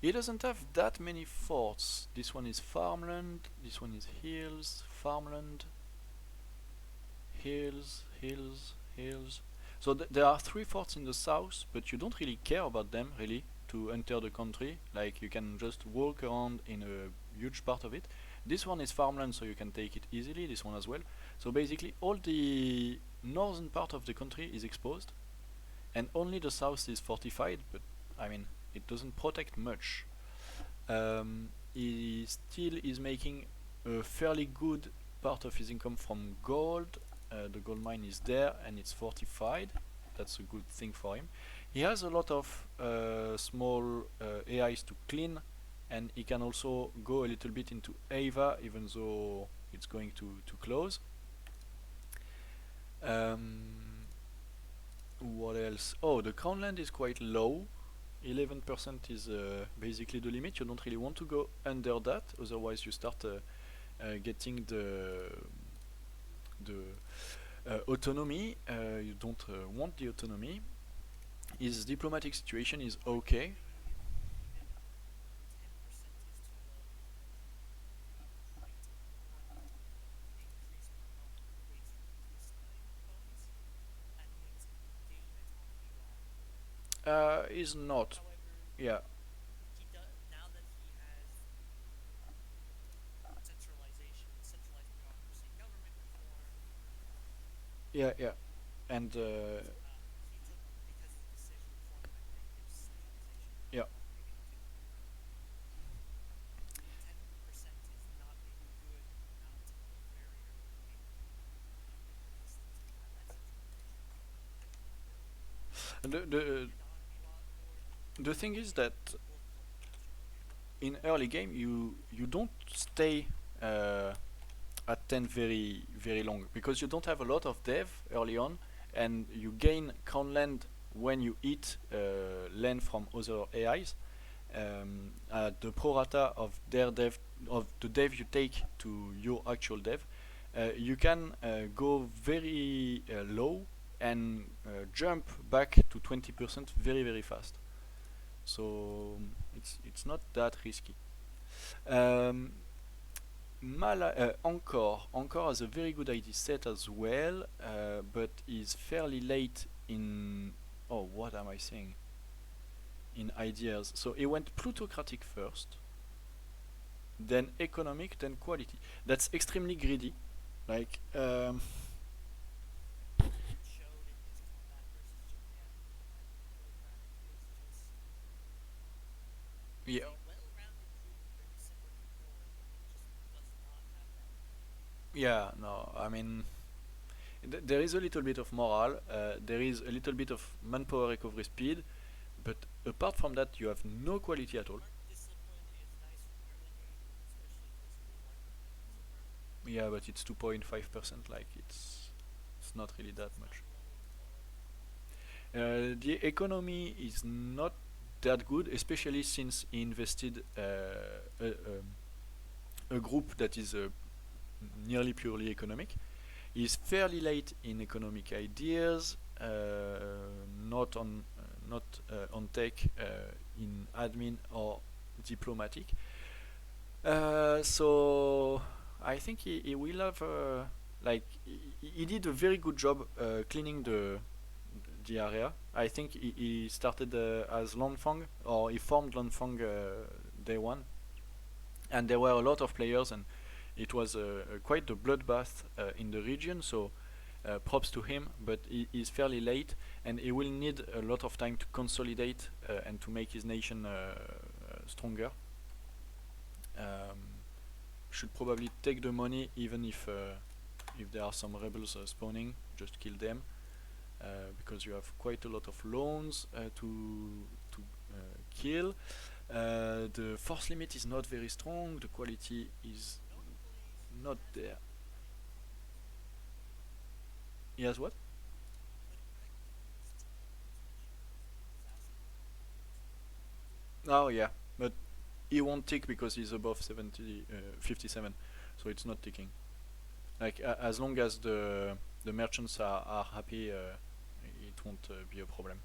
He doesn't have that many forts. This one is farmland, this one is hills, farmland, hills, hills, hills. So there are three forts in the south, but you don't really care about them really to enter the country. Like you can just walk around in a huge part of it. This one is farmland, so you can take it easily. This one as well. So basically, all the northern part of the country is exposed, and only the south is fortified. But I mean, it doesn't protect much. He still is making a fairly good part of his income from gold. The gold mine is there and it's fortified. That's a good thing for him. He has a lot of small AIs to clean, and he can also go a little bit into Ava, even though it's going to close. What else? Oh, the crown land is quite low. 11% is basically the limit. You don't really want to go under that, otherwise you start getting the autonomy. You don't want the autonomy. His diplomatic situation is okay. even 10% is too low because the increase per month equates to peacetime bonus and means daily autonomy rather. Is not. However, Yeah, he does now that he has centralized bureaucracy, government reform. yeah, yeah, and He took because the decision formatting gives centralization yeah. of maybe not 50%. 10% is not a good amount very early game to have that centralization. The He the needed the army lord the thing is and that the political infrastructure. in early game you don't stay uh, at 10 very long because you don't have a lot of dev early on, and you gain crown land when you eat land from other AIs. At the prorata of their dev, of the dev you take to your actual dev, you can go very low and jump back to 20% very fast. So it's not that risky. Um, Encore has a very good ID set as well, but is fairly late in. Oh, what am I saying? In ideas. So he went plutocratic first, then economic, then quality. That's extremely greedy. Like, It showed in his combat versus Japan that plutocratic is just yeah, is a well-rounded group, very similar to Core, but it just does not have that quality. yeah, no, I mean, there is a little bit of morale, there is a little bit of manpower recovery speed, but apart from that, you have no quality at all. Art discipline is nice from early game, especially towards the latter portions of early game. Yeah, but it's 2.5%, like, it's not really that It's not much. low at all. The economy is not that good, especially since he invested a group that is nearly purely economic. He's fairly late in economic ideas, not on tech, in admin or diplomatic. So I think he will have like he did a very good job cleaning the area. I think he started as Lanfang, or he formed Lanfang day one, and there were a lot of players, and it was quite a bloodbath in the region. So props to him, but he is fairly late, and he will need a lot of time to consolidate and to make his nation stronger. Um, should probably take the money, even if there are some rebels spawning, just kill them, because you have quite a lot of loans to kill. The force limit is not very strong. The quality is Notably, he not has there. plutocratic as well. He has what? Plutocratic is 2 points, which is a disaster point in comparison. Oh yeah, but he won't tick because he's above 70, 57, so it's not ticking. Like as long as the merchants are happy, it won't be a problem.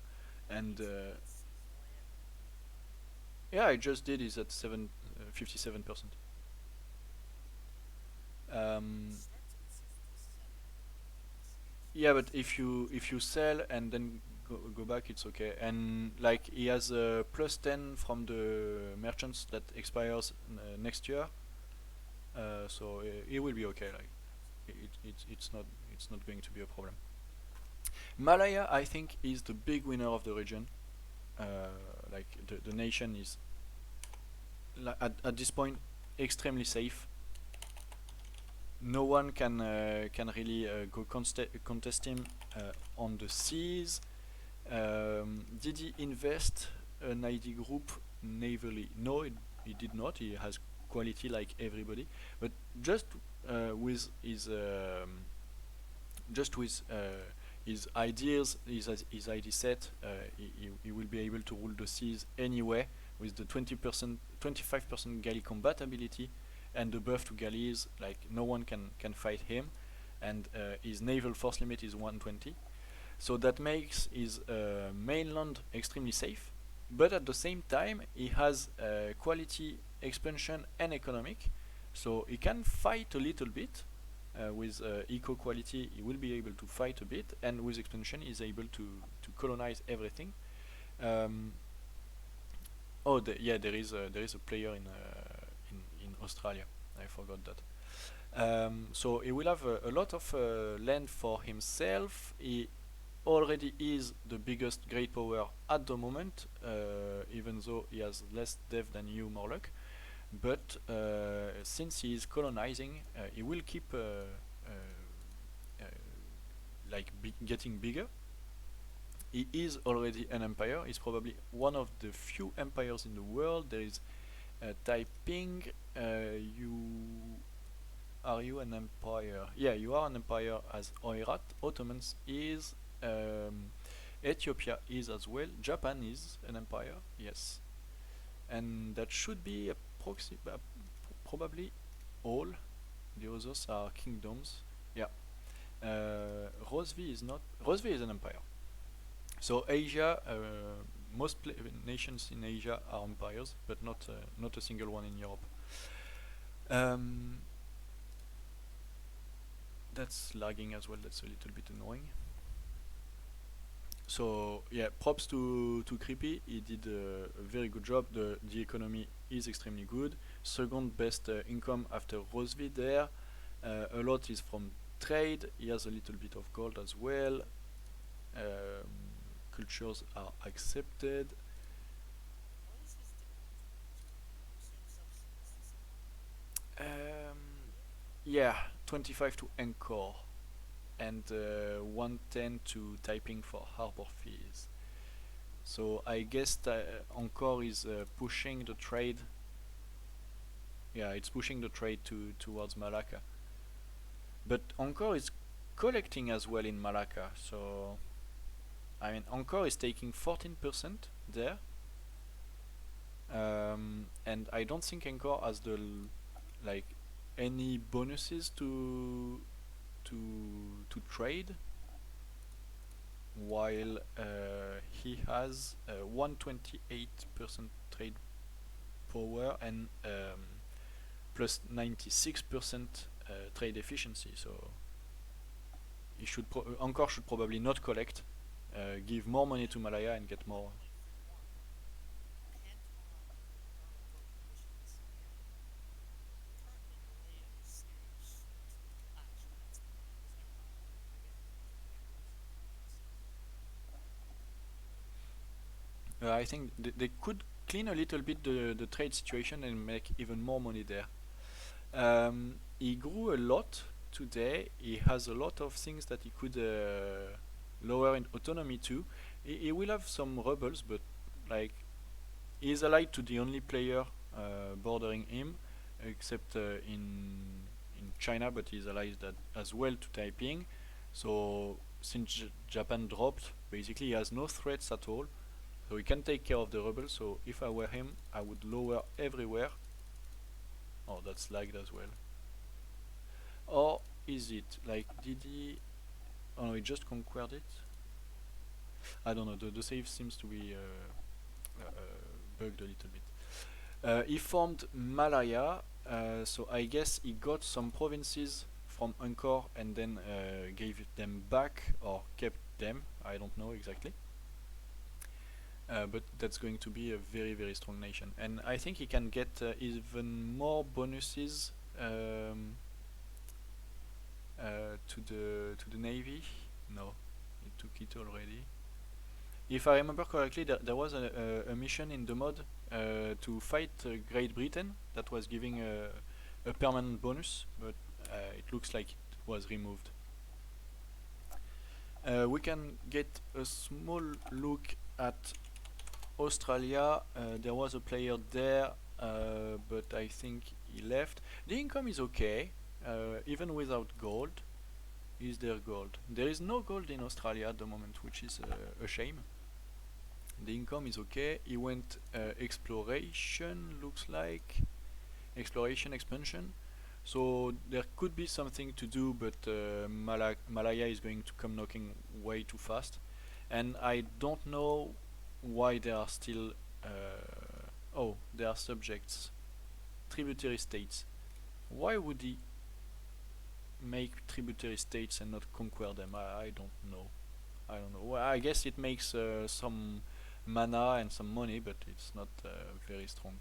And yeah, I just did is at 57%. Um, yeah, but if you sell and then go back, it's okay. And like he has a +10 from the merchants that expires next year, so it will be okay. Like it's not going to be a problem. Malaya, I think, is the big winner of the region. Like the nation is at this point extremely safe. No one can really go contest him on the seas. Did he invest an ID group navally? No, he did not. He has quality like everybody, but just with his ideas, his ID set, he will be able to rule the seas anyway with the 20%, 25% galley compatibility and the buff to galleys. Like no one can fight him, and his naval force limit is 120. So that makes his mainland extremely safe, but at the same time he has quality, expansion, and economic, so he can fight a little bit. With eco quality, he will be able to fight a bit, and with expansion, he's able to colonize everything. Um, oh, yeah, there is a player in Australia. I forgot that. So he will have a lot of land for himself. He already is the biggest great power at the moment, even though he has less dev than you, Morlock. But since he is colonizing, he will keep uh, like getting bigger. He is already an empire. He's probably one of the few empires in the world. There is typing. You Are you an empire? Yeah, you are an empire as Oirat. Ottomans is. Ethiopia is as well. Japan is an empire. Yes, and that should be probably all. The others are kingdoms. Yeah. Rosvi is not. Rosvi is an empire. So Asia, most nations in Asia are empires, but not a single one in Europe. Um, that's lagging as well. That's a little bit annoying. So yeah, props to Creepy. He did a very good job. The economy is extremely good. Second best income after Rosvi there. A lot is from trade. He has a little bit of gold as well. Cultures are accepted. Yeah, 25 to Encore and 110 to typing for harbor fees. So I guess Encore is pushing the trade. Yeah, it's pushing the trade towards Malacca. But Encore is collecting as well in Malacca. So I mean, Encore is taking 14% there. And I don't think Encore has like any bonuses to trade, while he has 128% trade power and plus 96% trade efficiency. So he should Encore should probably not collect, give more money to Malaya and get more. I think they could clean a little bit the trade situation and make even more money there. He grew a lot today. He has a lot of things that he could lower in autonomy too. He will have some rebels, but like he is allied to the only player bordering him, except in China, but he's allied that as well to Taiping. So since Japan dropped, basically he has no threats at all. So he can take care of the rebels. So if I were him, I would lower everywhere. Oh, that's lagged as well. Or is it? Like, did he? Oh no, he just conquered it. I don't know. The save seems to be bugged a little bit. He formed Malaya, so I guess he got some provinces from Angkor and then gave them back or kept them. I don't know exactly. But that's going to be a very very strong nation, and I think he can get even more bonuses to the navy. No, he took it already. If I remember correctly, there was a mission in the mod to fight Great Britain that was giving a permanent bonus, but it looks like it was removed. We can get a small look at Australia. There was a player there, but I think he left. The income is okay, even without gold. Is there gold? There is no gold in Australia at the moment, which is a shame. The income is okay. He went exploration, looks like. Exploration expansion. So there could be something to do, but Malaya is going to come knocking way too fast. And I don't know why they are still. Oh, they are subjects. Tributary states. Why would he make tributary states and not conquer them? I don't know. I don't know. Well, I guess it makes some mana and some money, but it's not very strong.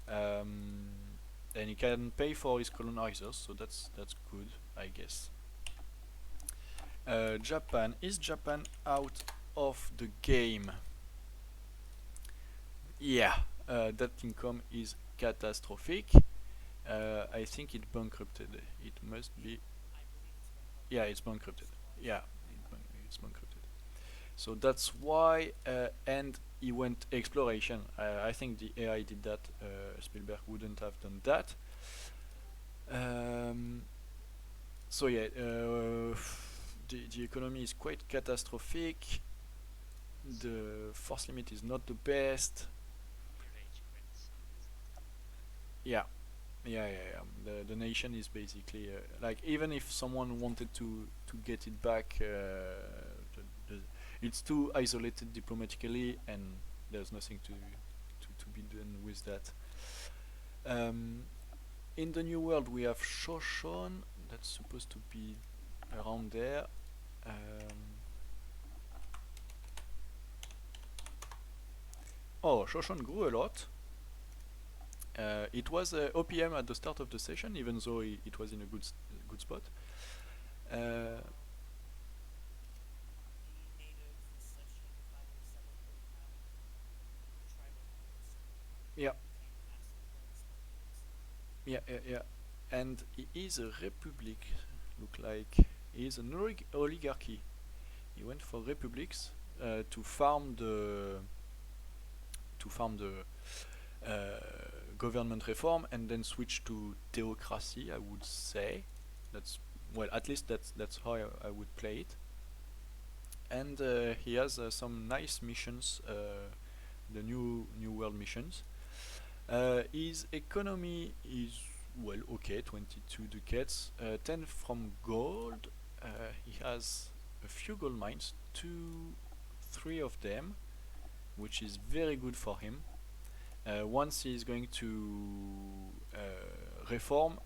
Um, and he can pay for his colonizers, so that's good, I guess. Japan. Is Japan out of the game? Yeah, that income is catastrophic. I think it bankrupted. It must be. I believe it's bankrupt. Yeah, it's bankrupted. Yeah, it's bankrupted. So that's why, and he went exploration. I think the AI did that. Spielberg wouldn't have done that. Um, so yeah, the economy is quite catastrophic. The force limit is not the best. The rage quit song is not helping that. Yeah, yeah. The nation is basically like, even if someone wanted to get it back, it's too isolated diplomatically, and there's nothing to be done with that. In the new world, we have Shoshone. That's supposed to be around there. Oh, Shoshone grew a lot. It was OPM at the start of the session, even though it was in a good spot. The native session finally settled their town. Tribal unrest Yeah, became massive spendings. yeah. And he is a republic. Look like he is an oligarchy. He went for republics to farm the government reform, and then switch to theocracy. I would say that's, well, at least that's how I would play it. And he has some nice missions, the new world missions. His economy is, well, okay, 22 ducats, 10 from gold. He has a few gold mines, three of them, which is very good for him. Once he is going to reform,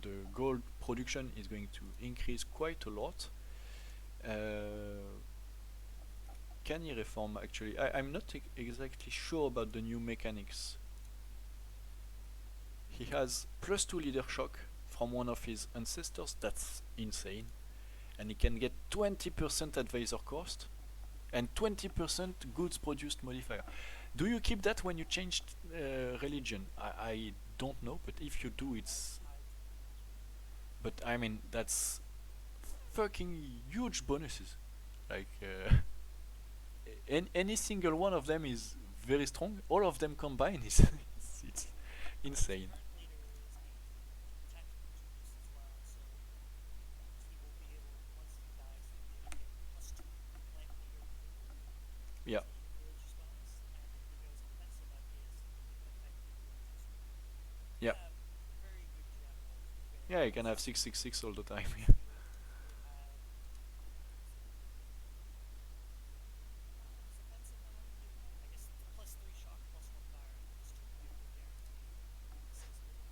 the gold production is going to increase quite a lot. Can he reform actually? I'm not exactly sure about the new mechanics. He has +2 leader shock from one of his ancestors. That's insane. And he can get 20% advisor cost and 20% goods produced modifier. Do you keep that when you change religion? I don't know, but if you do, it's. Tied to religion. But I mean, that's fucking huge bonuses. Like, any single one of them is very strong. All of them combined is it's insane. Current leader is going to technically do this as well, so he will be able, once he dies, he'll be able to get +2 plant leader Yeah, religious bonus, and if he goes offensive ideas, he can effectively just yeah, have very good generals, Yeah, you can have 666 all the time. if you have so that's enough. I guess plus 3 shock, plus 1 fire, and plus 2 fire will guarantee 6 gold.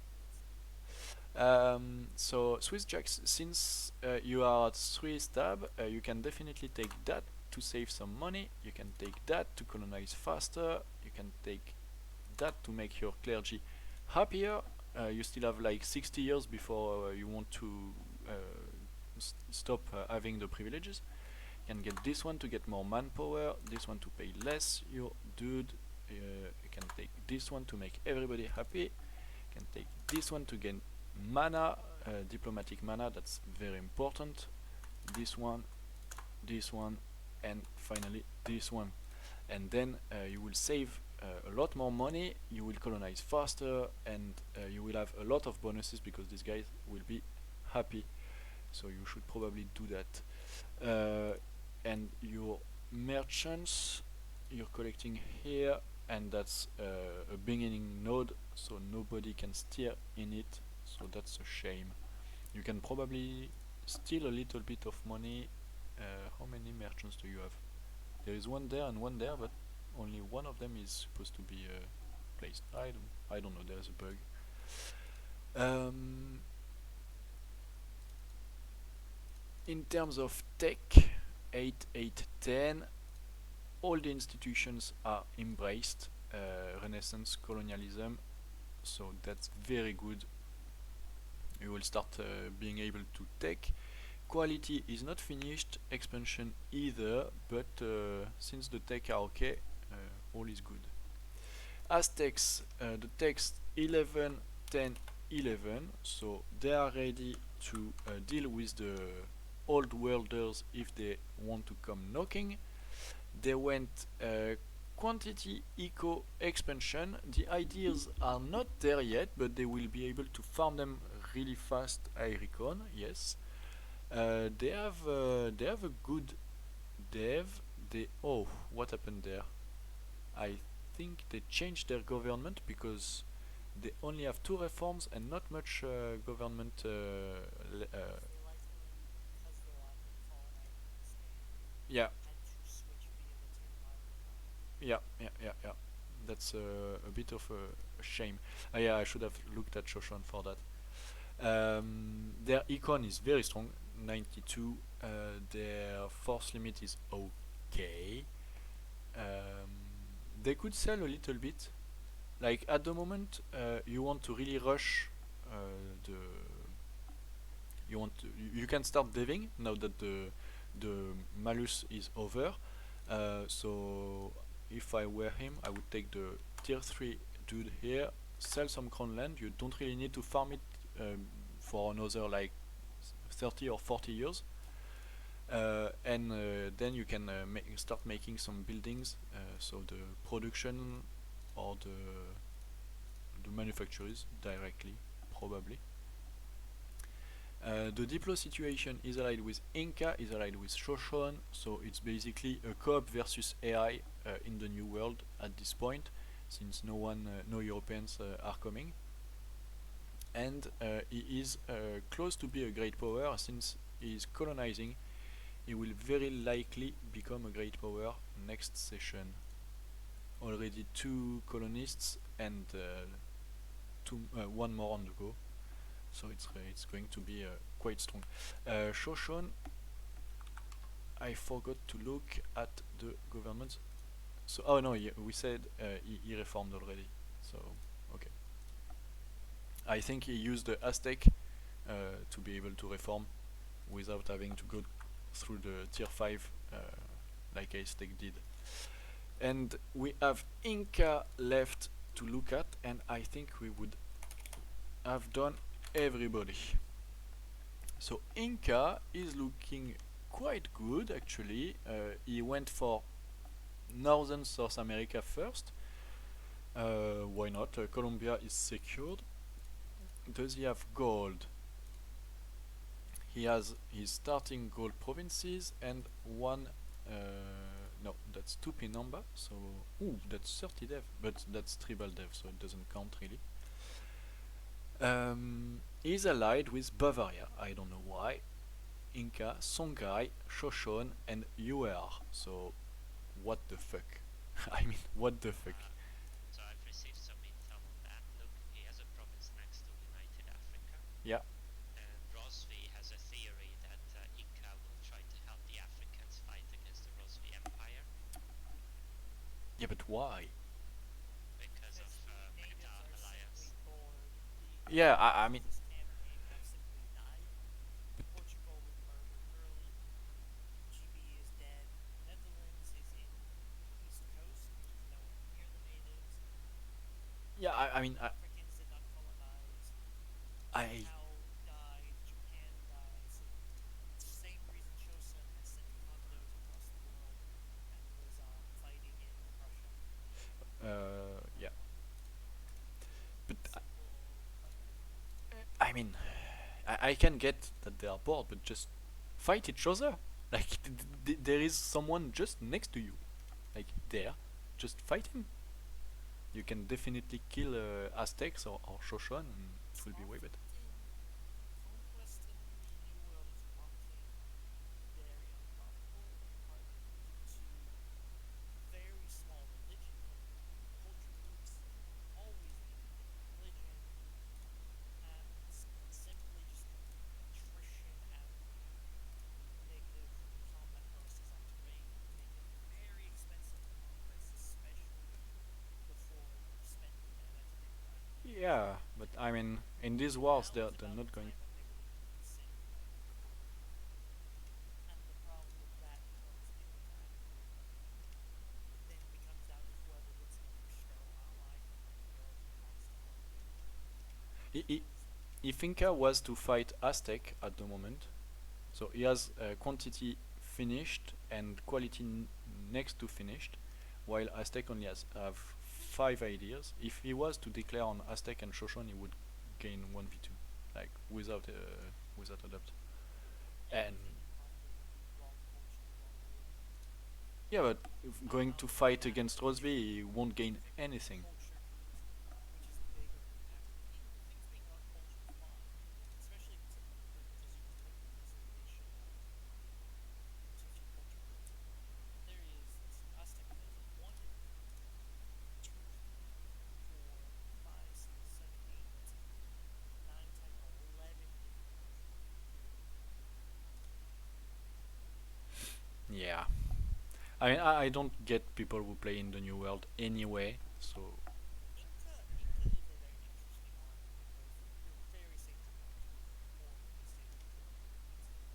Let's see. So Swiss Jacks, since you are at 3 stab, you can definitely take that to save some money. You can take that to colonize faster. You can take that to make your clergy happier. You still have like 60 years before you want to uh, stop having the privileges. You can get this one to get more manpower, this one to pay less your dude. You can take this one to make everybody happy. You can take this one to gain mana, diplomatic mana, that's very important. This one, and finally this one. And then you will save a lot more money, you will colonize faster, and you will have a lot of bonuses because these guys will be happy. So you should probably do that. And your merchants, you're collecting here, and that's a beginning node, so nobody can steer in it, so that's a shame. You can probably steal a little bit of money. How many merchants do you have? There is one there and one there, but only one of them is supposed to be placed. I don't know, there's a bug. In terms of tech, 8, 8, 10, all the institutions are embraced Renaissance colonialism, so that's very good. You will start being able to tech. Quality is not finished, expansion either, but since the tech are okay, all is good. Aztecs, the text 11, 10, 11, so they are ready to deal with the old worlders if they want to come knocking. They went quantity eco expansion. The ideas are not there yet, but they will be able to farm them really fast. I reckon, yes. They have a good dev. What happened there? I think they changed their government because they only have 2 reforms and not much government. Because they likely, because the lot of the fallen icons, they Yeah, had to switch via the tier 5 reform. yeah. That's a bit of a shame. Yeah, I should have looked at Shoshone for that. Their econ is very strong, 92. Their force limit is okay. They could sell a little bit. Like at the moment, you want to really rush the. You can start deving now that the malus is over. So if I were him, I would take the tier 3 dude here, sell some crown land. You don't really need to farm it for another like 30 or 40 years. And then you can start making some buildings. So the production or the manufacturers directly, probably. The Diplo situation is allied with Inca, is allied with Shoshone, so it's basically a co-op versus AI in the new world at this point, since no Europeans are coming. And he is close to be a great power, since he is colonizing. He will very likely become a great power next session. Already 2 colonists and one more on the go. So it's going to be quite strong. Shoshone, I forgot to look at the government. So we said he reformed already. So okay. I think he used the Aztec to be able to reform without having to go through the tier 5 like Aztec did. And we have Inca left to look at, and I think we would have done everybody. So Inca is looking quite good actually. He went for Northern South America first. Why not? Colombia is secured. Does he have gold? He has his starting gold provinces and one. No, that's 2 Pinamba. So that's 30 dev, but that's tribal dev, so it doesn't count really. He's allied with Bavaria. I don't know why. Inca, Songhai, Shoshone, and UR. So, what the fuck? I mean, what the fuck? So I've received some intel on that. Look, he has a province next to United Africa, Yeah. and Rosvi has a theory that Inca will try to help the Africans fight against the Rosvi Empire Yeah, but why? because of Because the Meta natives are Alliance. simply bored. The Yeah, I Africans mean, of this campaign have simply died. Portugal was murdered early. GB is dead. Netherlands is in the east coast, which is nowhere near the natives. yeah, I mean, Africans did not colonize. I, Macau died. Japan died. So the same reason Chosun has sent condos across the world and was fighting in Prussia. yeah, but Simple pragmatism. I mean, I can get that they are bored, but just fight each other. Like, there is someone just next to you, like there. Just fight him. You can definitely kill Aztecs or Shoshone, and it will be way better. Conquest in the New World is often very unprofitable, in part due to very small culture groups always being a different religion, and simply just attrition and negative combat bonuses on terrain make it very expensive to conquest, especially before you're spending them at an incredible pace. Yeah, but I mean, in these wars, Now they're is they're about the not going. time when they would even consider fighting. And the problem with that comes in that it then becomes down to whoever gets an external ally from the New World who wants to help you I- lose them. If Inca was to fight Aztec at the moment, so he has quantity finished and quality next to finished, while Aztec only has have 5 ideas. If he was to declare on Aztec and Shoshone, he would gain 1v2, like without a doubt. And Everything you find there would be wrong culture, wrong religion. yeah, but if going to On the fight latter, against it is Rosby, he the won't gain specific anything. culture group which is the bigger impact. Things being our culture, fine, especially if it's a because you can take into consideration two culture groups. There is Aztec has one, two, three, four, five, six, seven, eight, nine, 10, 11 different culture groups. Yeah, I mean, I don't get people who play in the New World anyway, so Inca is a very interesting one because you're very safe to point to horribly stereotypical groups.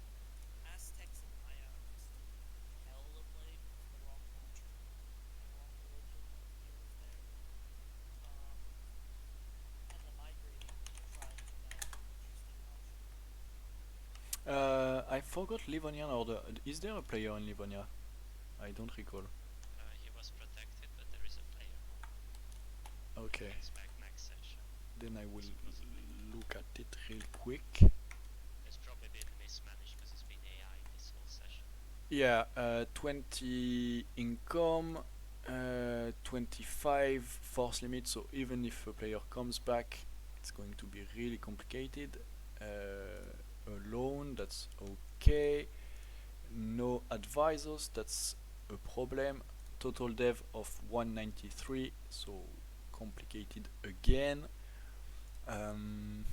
Aztecs and Maya are just hell to play because of the wrong culture and wrong religion appears there. Um, and the migrating tribes are now a very interesting option. I forgot Livonian order. Is there a player in Livonia? I don't recall. He was protected, but there is a player now. Okay, He's back next session, then I will supposedly. look at it real quick. It's probably been mismanaged because it's been AI this whole session. Yeah, 20 income, 25 force limit. So even if a player comes back, it's going to be really complicated. A loan, that's okay. No advisors, that's a problem. Total dev of 193, so complicated again. Um,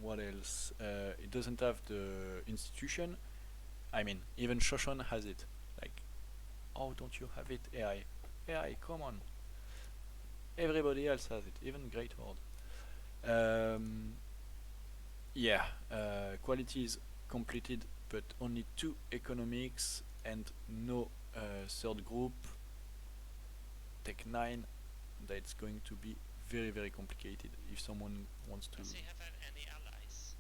what else? It doesn't have the institution. I mean, even Shoshone has it. Like, oh, don't you have it, AI? AI, come on. Everybody else has it, even Great Horde. Yeah, quality is completed, but only 2 economics and no third group. Tech 9, that's going to be very, very complicated if someone wants to. Does he have any allies?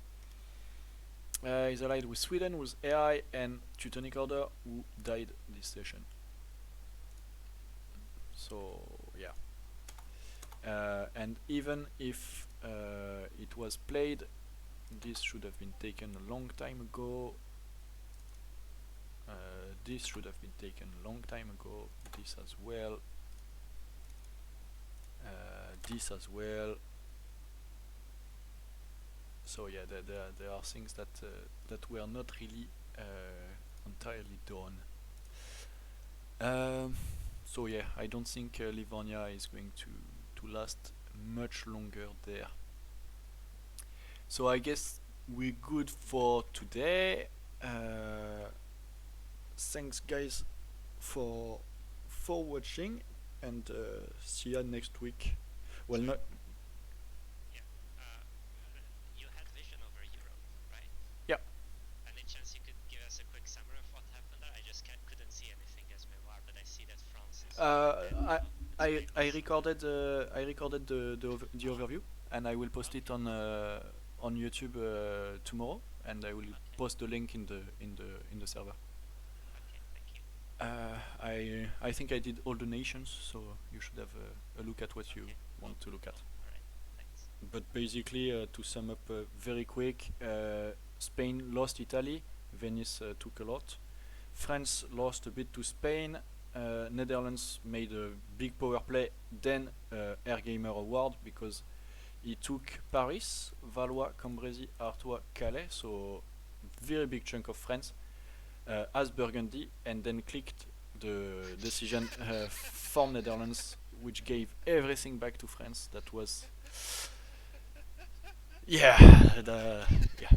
He's allied with Sweden, with AI, and Teutonic Order, who died this session. So, yeah. And even if it was played, this should have been taken a long time ago. This should have been taken a long time ago. This as well. This as well. So yeah, there are things that were not really entirely done. So yeah, I don't think Livonia is going to last much longer there. So I guess we're good for today. Thanks guys for watching, and see you next week. Well, So not yeah, you had vision over Europe, right? yeah. Any chance you could give us a quick summary of what happened there? I just couldn't see anything as memoir, but I see that France is Uh, ahead I of I Spain. I So recorded the overview, and I will post it okay, on YouTube tomorrow, and I will okay, post the link in the server. okay. Thank you. I think I did all the nations, so you should have a look at what you Okay, cool, want to look at. cool. All right, thanks. But basically, to sum up very quick, Spain lost Italy, Venice took a lot, France lost a bit to Spain, Netherlands made a big power play, then Air Gamer Award because he took Paris, Valois, Cambrésis, Artois, Calais, so very big chunk of France, as Burgundy, and then clicked the decision for Netherlands, which gave everything back to France. That was yeah, yeah.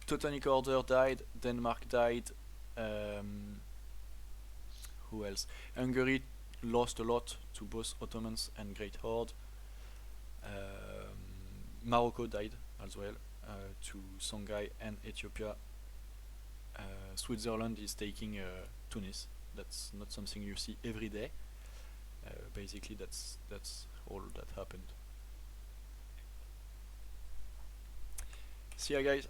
Teutonic Order died, Denmark died. Um, who else? Hungary lost a lot to both Ottomans and Great Horde. Morocco died as well to Songhai and Ethiopia. Switzerland is taking Tunis. That's not something you see every day. Basically, that's all that happened. Okay, cool. See ya, guys.